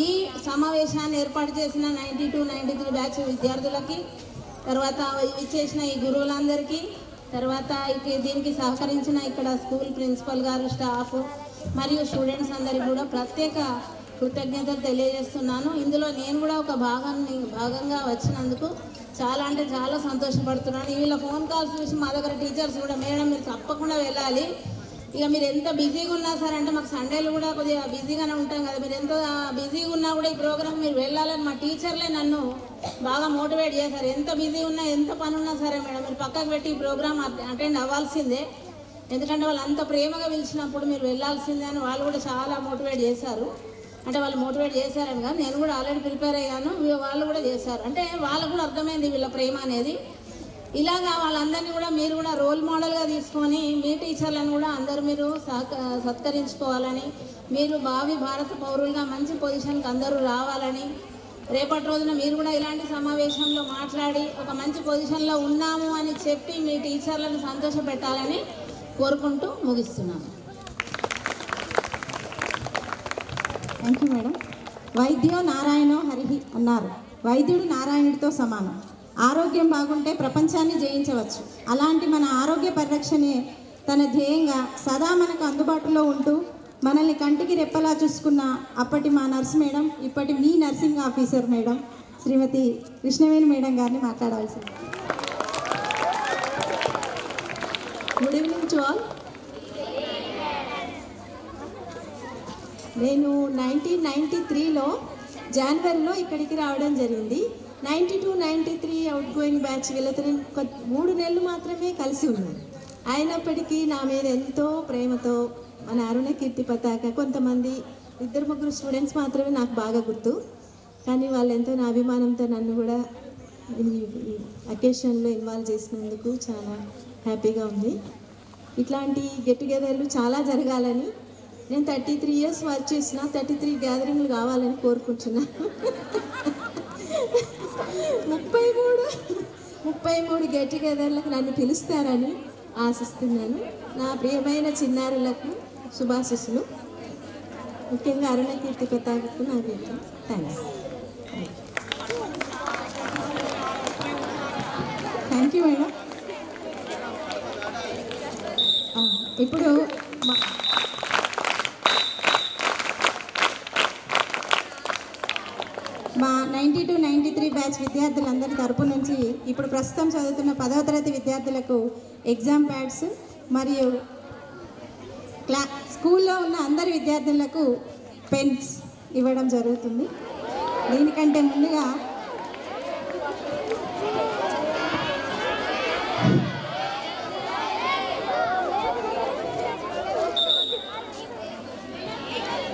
ఈ సమావేశాన్ని ఏర్పాటు చేసిన 92, 93 బ్యాచ్ విద్యార్థులకి, తర్వాత ఇచ్చేసిన ఈ గురువులందరికీ, తర్వాత దీనికి సహకరించిన ఇక్కడ స్కూల్ ప్రిన్సిపల్ గారు, స్టాఫ్ మరియు స్టూడెంట్స్ అందరికీ కూడా ప్రత్యేక కృతజ్ఞతలు తెలియజేస్తున్నాను. ఇందులో నేను కూడా ఒక భాగంగా వచ్చినందుకు చాలా అంటే చాలా సంతోషపడుతున్నాను. వీళ్ళ ఫోన్ కాల్స్ చూసి మా దగ్గర టీచర్స్ కూడా, మేడం మీరు తప్పకుండా వెళ్ళాలి, ఇక మీరు ఎంత బిజీగా ఉన్నా సరే, అంటే మాకు సండేలు కూడా కొద్దిగా బిజీగానే ఉంటాం కదా, మీరు ఎంత బిజీగా ఉన్నా కూడా ఈ ప్రోగ్రామ్ మీరు వెళ్ళాలని మా టీచర్లే నన్ను బాగా మోటివేట్ చేశారు. ఎంత బిజీ ఉన్నా, ఎంత పని ఉన్నా సరే మేడం మీరు పక్కకు పెట్టి ఈ ప్రోగ్రామ్ అటెండ్ అవ్వాల్సిందే, ఎందుకంటే వాళ్ళు అంత ప్రేమగా పిలిచినప్పుడు మీరు వెళ్ళాల్సిందే అని వాళ్ళు కూడా చాలా మోటివేట్ చేశారు. అంటే వాళ్ళు మోటివేట్ చేశారని కాదు, నేను కూడా ఆల్రెడీ ప్రిపేర్ అయ్యాను, వాళ్ళు కూడా చేశారు. అంటే వాళ్ళకు కూడా అర్థమైంది వీళ్ళ ప్రేమ అనేది. ఇలాగా వాళ్ళందరినీ కూడా మీరు కూడా రోల్ మోడల్గా తీసుకొని మీ టీచర్లను కూడా అందరూ మీరు సత్కరించుకోవాలని, మీరు భావి భారత పౌరులుగా మంచి పొజిషన్కి అందరూ రావాలని, రేపటి రోజున మీరు కూడా ఇలాంటి సమావేశంలో మాట్లాడి ఒక మంచి పొజిషన్లో ఉన్నాము అని చెప్పి మీ టీచర్లను సంతోషపెట్టాలని కోరుకుంటూ ముగిస్తున్నాను. Thank you madam. వైద్యో నారాయణో హరిహి అన్నారు. వైద్యుడు నారాయణుడితో సమానం. ఆరోగ్యం బాగుంటే ప్రపంచాన్ని జయించవచ్చు. అలాంటి మన ఆరోగ్య పరిరక్షణే తన ధ్యేయంగా సదా మనకు అందుబాటులో ఉంటూ మనల్ని కంటికి రెప్పలా చూసుకున్న అప్పటి మా నర్స్ మేడం, ఇప్పటి మీ nursing officer madam Shrimati Krishnaveni madam గారిని మాట్లాడవలసింది. Good evening to all. నేను 1993లో జనవరిలో ఇక్కడికి రావడం జరిగింది. 92, 93 అవుట్ గోయింగ్ బ్యాచ్ వీళ్ళతో నేను 3 నెలలు మాత్రమే కలిసి ఉన్నాను. అయినప్పటికీ నా మీద ఎంతో ప్రేమతో మన అరుణ కీర్తి పతాక కొంతమంది 2-3 స్టూడెంట్స్ మాత్రమే నాకు బాగా గుర్తు, కానీ వాళ్ళు ఎంతో నా అభిమానంతో నన్ను కూడా ఈ అకేషన్లో ఇన్వాల్వ్ చేసినందుకు చాలా హ్యాపీగా ఉంది. ఇట్లాంటి గెట్ టుగెదర్లు చాలా జరగాలని, నేను 33 ఇయర్స్ వర్క్ చేసిన 33 గ్యాదరింగ్లు కావాలని కోరుకుంటున్నాను. 33 గెట్ టుగెదర్లకు నన్ను పిలుస్తారని ఆశిస్తున్నాను. నా ప్రియమైన చిన్నారులకు శుభాశిస్సులు. ముఖ్యంగా అరుణ కీర్తి పతాకకు నా థ్యాంక్స్. Thank you madam. ఇప్పుడు మా 92, 93 బ్యాచ్ విద్యార్థులందరి తరపు నుంచి ఇప్పుడు ప్రస్తుతం చదువుతున్న 10వ తరగతి విద్యార్థులకు ఎగ్జామ్ ప్యాడ్స్ మరియు స్కూల్లో ఉన్న అందరి విద్యార్థులకు పెన్స్ ఇవ్వడం జరుగుతుంది. దీనికంటే ముందుగా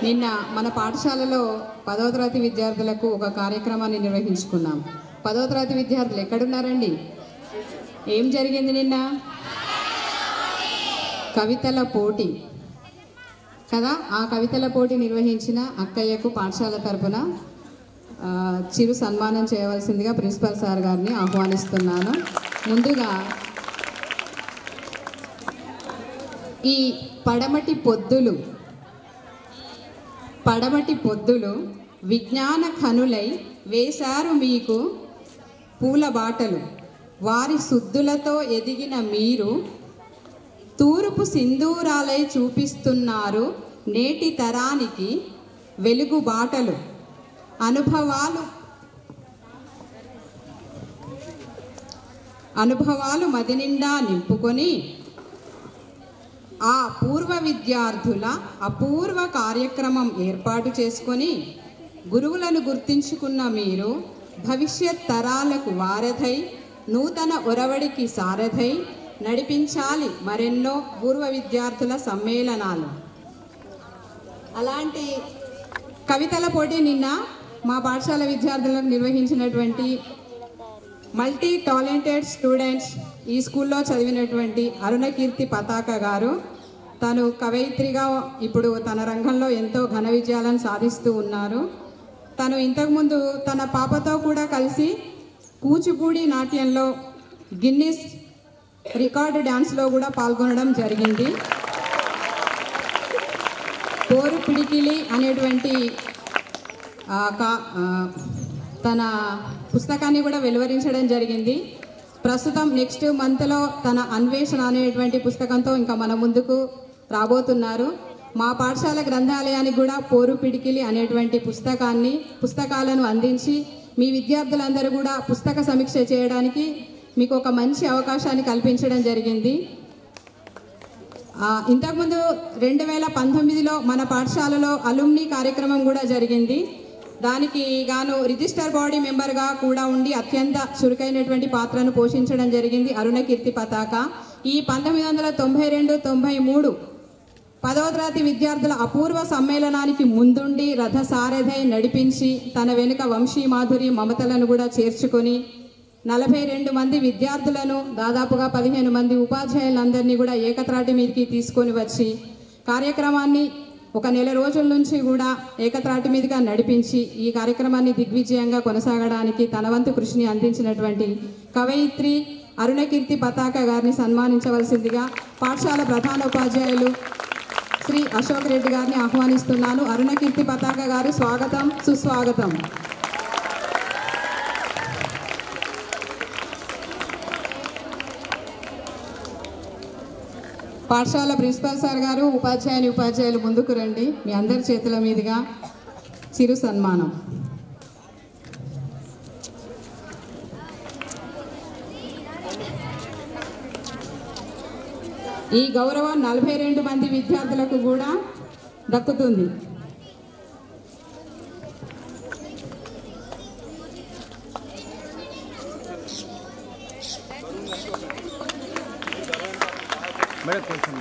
నిన్న మన పాఠశాలలో 10వ తరగతి విద్యార్థులకు ఒక కార్యక్రమాన్ని నిర్వహించుకున్నాం. 10వ తరగతి విద్యార్థులు ఎక్కడున్నారండి? ఏం జరిగింది నిన్న? కవితల పోటీ కదా. ఆ కవితల పోటీ నిర్వహించిన అక్కయ్యకు పాఠశాల తరపున చిరు సన్మానం చేయవలసిందిగా ప్రిన్సిపల్ సార్ గారిని ఆహ్వానిస్తున్నాను. ముందుగా ఈ పడమటి పొద్దులు విజ్ఞాన ఖనులై వేశారు మీకు పూల బాటలు. వారి శుద్ధులతో ఎదిగిన మీరు తూర్పు సింధూరాలై చూపిస్తున్నారు నేటి తరానికి వెలుగు బాటలు. అనుభవాలు మదినిండా నింపుకొని ఆ పూర్వ విద్యార్థుల అపూర్వ కార్యక్రమం ఏర్పాటు చేసుకొని గురువులను గుర్తించుకున్న మీరు భవిష్యత్ తరాలకు వారధై నూతన ఒరవడికి సారథై నడిపించాలి మరెన్నో పూర్వ విద్యార్థుల సమ్మేళనాలు. అలాంటి కవితల పోటీ నిన్న మా పాఠశాల విద్యార్థులకు నిర్వహించినటువంటి మల్టీ టాలెంటెడ్ స్టూడెంట్స్ ఈ స్కూల్లో చదివినటువంటి అరుణకీర్తి పతాక గారు తను కవయిత్రిగా ఇప్పుడు తన రంగంలో ఎంతో ఘన విజయాలను సాధిస్తూ ఉన్నారు. తను ఇంతకుముందు తన పాపతో కూడా కలిసి కూచిపూడి నాట్యంలో గిన్నిస్ రికార్డు డ్యాన్స్లో కూడా పాల్గొనడం జరిగింది. పోరు పిడికిలి అనేటువంటి తన పుస్తకాన్ని కూడా వెలువరించడం జరిగింది. ప్రస్తుతం నెక్స్ట్ మంత్లో తన అన్వేషణ అనేటువంటి పుస్తకంతో ఇంకా మన ముందుకు రాబోతున్నారు. మా పాఠశాల గ్రంథాలయానికి కూడా పోరు పిడికిలి అనేటువంటి పుస్తకాలను అందించి మీ విద్యార్థులందరూ కూడా పుస్తక సమీక్ష చేయడానికి మీకు ఒక మంచి అవకాశాన్ని కల్పించడం జరిగింది. ఇంతకుముందు 2019లో మన పాఠశాలలో అలుమ్ని కార్యక్రమం కూడా జరిగింది. దానికి గాను రిజిస్టర్ బాడీ మెంబర్గా కూడా ఉండి అత్యంత చురుకైనటువంటి పాత్రను పోషించడం జరిగింది అరుణకీర్తి పతాక. ఈ 1992-93 10వ తరగతి విద్యార్థుల అపూర్వ సమ్మేళనానికి ముందుండి రథసారథై నడిపించి తన వెనుక వంశీ మాధురి మమతలను కూడా చేర్చుకొని 42 మంది విద్యార్థులను దాదాపుగా 15 మంది ఉపాధ్యాయులందరినీ కూడా ఏకత్రాటి మీదకి తీసుకొని వచ్చి కార్యక్రమాన్ని ఒక నెల రోజుల నుంచి కూడా ఏకత్రాటి మీదుగా నడిపించి ఈ కార్యక్రమాన్ని దిగ్విజయంగా కొనసాగడానికి తన వంతు కృషిని అందించినటువంటి కవయిత్రి అరుణకీర్తి పతాక గారిని సన్మానించవలసిందిగా పాఠశాల ప్రధానోపాధ్యాయులు శ్రీ అశోక్ రెడ్డి గారిని ఆహ్వానిస్తున్నాను. అరుణకీర్తి పతాక గారు స్వాగతం, సుస్వాగతం. పాఠశాల ప్రిన్సిపల్ సార్ గారు, ఉపాధ్యాయులు ముందుకు రండి. మీ అందరి చేతుల మీదుగా చిరు సన్మానం. ఈ గౌరవం 42 మంది విద్యార్థులకు కూడా దక్కుతుంది. మేడం కొంచెం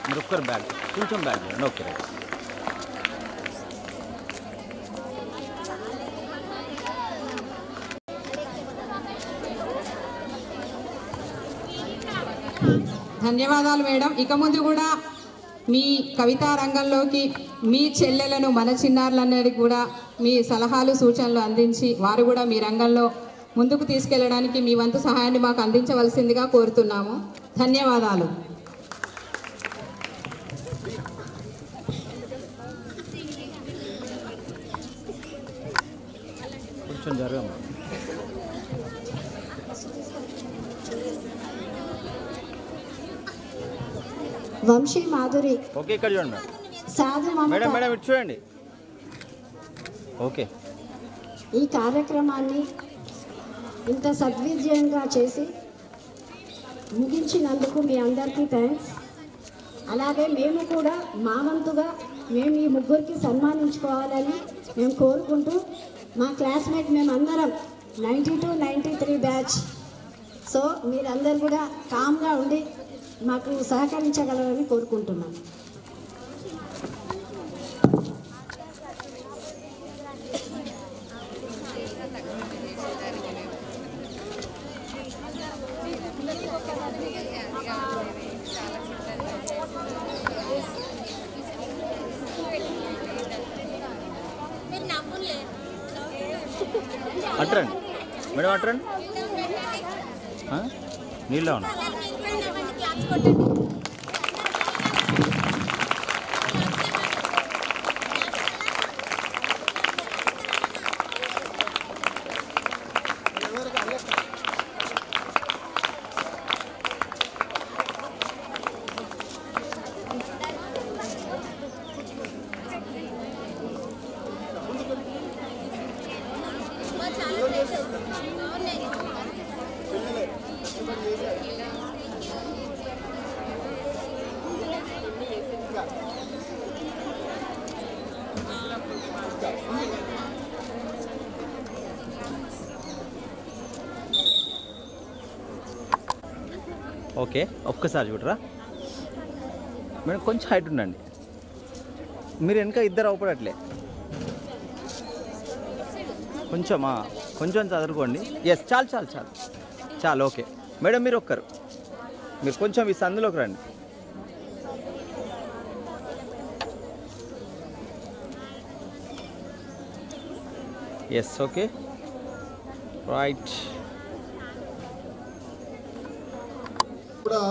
మీరు ఒక్కరు బ్యాగ్ కొంచెం బ్యాగ్ ఓకే రైట్. ధన్యవాదాలు మేడం. ఇక ముందు కూడా మీ కవితా రంగంలోకి మీ చెల్లెలను మన చిన్నారులన్నది కూడా మీ సలహాలు సూచనలు అందించి వారు కూడా మీ రంగంలో ముందుకు తీసుకెళ్లడానికి మీ వంతు సహాయాన్ని మాకు అందించవలసిందిగా కోరుతున్నాము. ధన్యవాదాలు. కొంచెం జరగమ్మా. వంశీ మాధురి ఓకే ఇక్కడ చూడండి మేడం. సాధు మేడం మమత మేడం ఇటు చూడండి. ఓకే ఈ కార్యక్రమాన్ని ఇంత సద్విజయంగా చేసి ముగించినందుకు మీ అందరికీ థ్యాంక్స్. అలాగే మేము కూడా మా వంతుగా మేము ఈ ముగ్గురికి సన్మానించుకోవాలని మేము కోరుకుంటూ మా క్లాస్మేట్ మేమందరం 92-93 బ్యాచ్. సో మీరందరూ కూడా కామ్గా ఉండి మాకు సహకరించగలరని కోరుకుంటున్నాను. అట్రండి మేడం అట్రండి. నీళ్ళ ఉన్నా ఓకే ఒక్కసారి చూడరా మేడం. కొంచెం హైట్ ఉండండి మీరు. వెనక ఇద్దరు అవపడట్లే. కొంచెం చదువుకోండి. ఎస్, చాలు ఓకే. మేడం మీరు కొంచెం ఈ సందులోకి రండి. Yes, okay, right. కూడా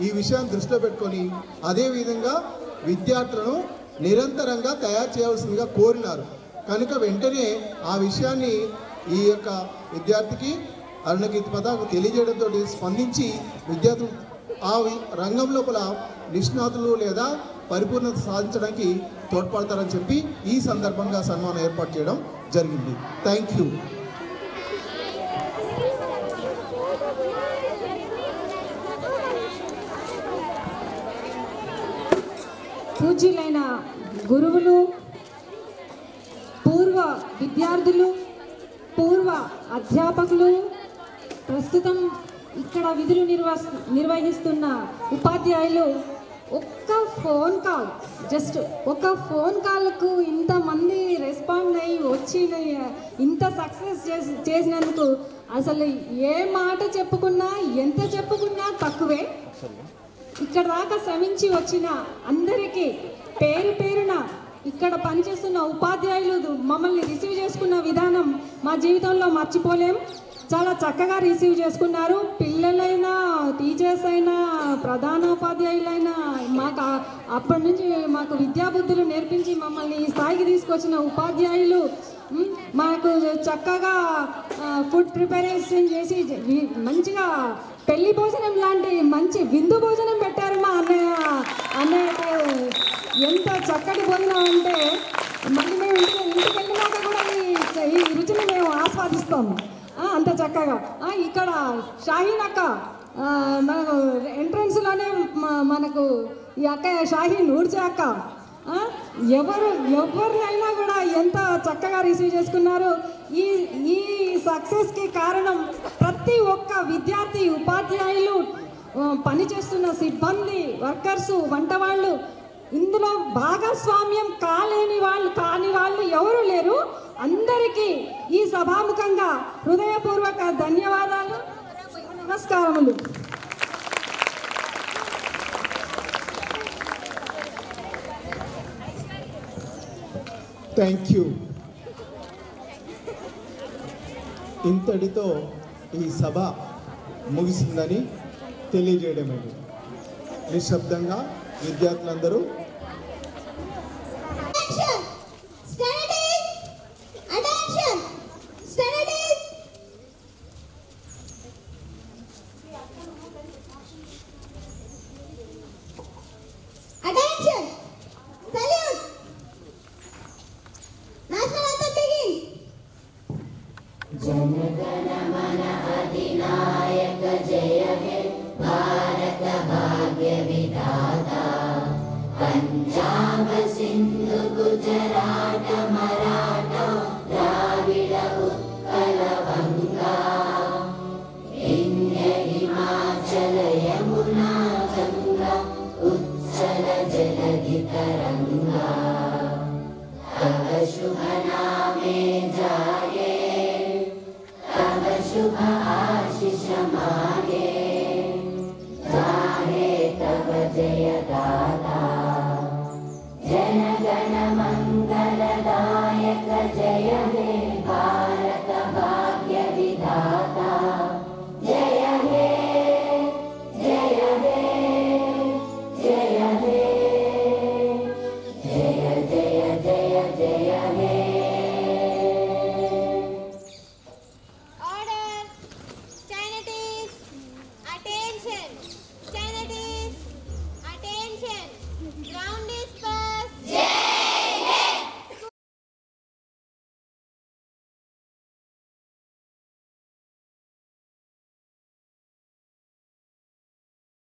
ఈ విషయాన్ని దృష్టిలో పెట్టుకొని అదేవిధంగా విద్యార్థులను నిరంతరంగా తయారు చేయాల్సిందిగా కోరినారు. కనుక వెంటనే ఆ విషయాన్ని ఈ యొక్క విద్యార్థికి అరుణగీత పతాకు తెలియజేయడంతో స్పందించి విద్యార్థులు ఆ రంగం లోపల నిష్ణాతులు లేదా పరిపూర్ణత సాధించడానికి తోడ్పడతారని చెప్పి ఈ సందర్భంగా సన్మానం ఏర్పాటు చేయడం జరిగింది. Thank you. పూజ్యులైన గురువులు, పూర్వ విద్యార్థులు, పూర్వ అధ్యాపకులు, ప్రస్తుతం ఇక్కడ విధులు నిర్వహిస్తున్న ఉపాధ్యాయులు, ఒక్క ఫోన్ కాల్కు ఇంతమంది రెస్పాండ్ అయ్యి వచ్చి ఇంత సక్సెస్ చేసినందుకు అసలు ఏ మాట చెప్పుకున్నా ఎంత చెప్పుకున్నా తక్కువే. ఇక్కడ దాకా శ్రమించి వచ్చిన అందరికీ పేరున ఇక్కడ పనిచేస్తున్న ఉపాధ్యాయులు మమ్మల్ని రిసీవ్ చేసుకున్న విధానం మా జీవితంలో మర్చిపోలేం. చాలా చక్కగా రిసీవ్ చేసుకున్నారు. పిల్లలైనా, టీచర్స్ అయినా, ప్రధానోపాధ్యాయులైనా, మాకు అప్పటి నుంచి మాకు విద్యాబుద్ధులు నేర్పించి మమ్మల్ని ఈ స్థాయికి తీసుకొచ్చిన ఉపాధ్యాయులు మాకు చక్కగా ఫుడ్ ప్రిపరేషన్ చేసి మంచిగా పెళ్లి భోజనం లాంటి మంచి విందు భోజనం పెట్టారు మా అన్నయ్య. ఎంత చక్కటి భోజనం అంటే మళ్ళీ మేము ఇంటికి వెళ్ళినాక కూడా ఈ రుచిని మేము ఆస్వాదిస్తాము. అంత చక్కగా ఇక్కడ షాహీన్ అక్క మనకు ఎంట్రన్స్లోనే మనకు ఈ అక్క షాహీన్ ఊడ్చే అక్క ఎవరినైనా కూడా ఎంత చక్కగా రిసీవ్ చేసుకున్నారు. ఈ సక్సెస్కి కారణం ప్రతి ఒక్క విద్యార్థి, ఉపాధ్యాయులు, పనిచేస్తున్న సిబ్బంది, వర్కర్సు, వంట వాళ్ళు, ఇందులో భాగస్వామ్యం కాని వాళ్ళు ఎవరు లేరు. అందరికీ ఈ సభాముఖంగా హృదయపూర్వక ధన్యవాదాలు, నమస్కారములు. Thank you. ఇంతటితో ఈ సభ ముగిసిందని తెలియజేయడమే. నిశ్శబ్దంగా విద్యార్థులందరూ जनगण मन अधिनायक जय हे भारत भाग्य विधाता पंजाब सिंधु गुजरात मराठा द्राविड उत्कल गंगा विंध्य हिमाचल यमुना गंगा उच्चल जलधि तरंगा तव शुभ नामे जागे तव शुभ आशीष मागे जाहे तव जय दाता जन गण मंगलदायक जय हे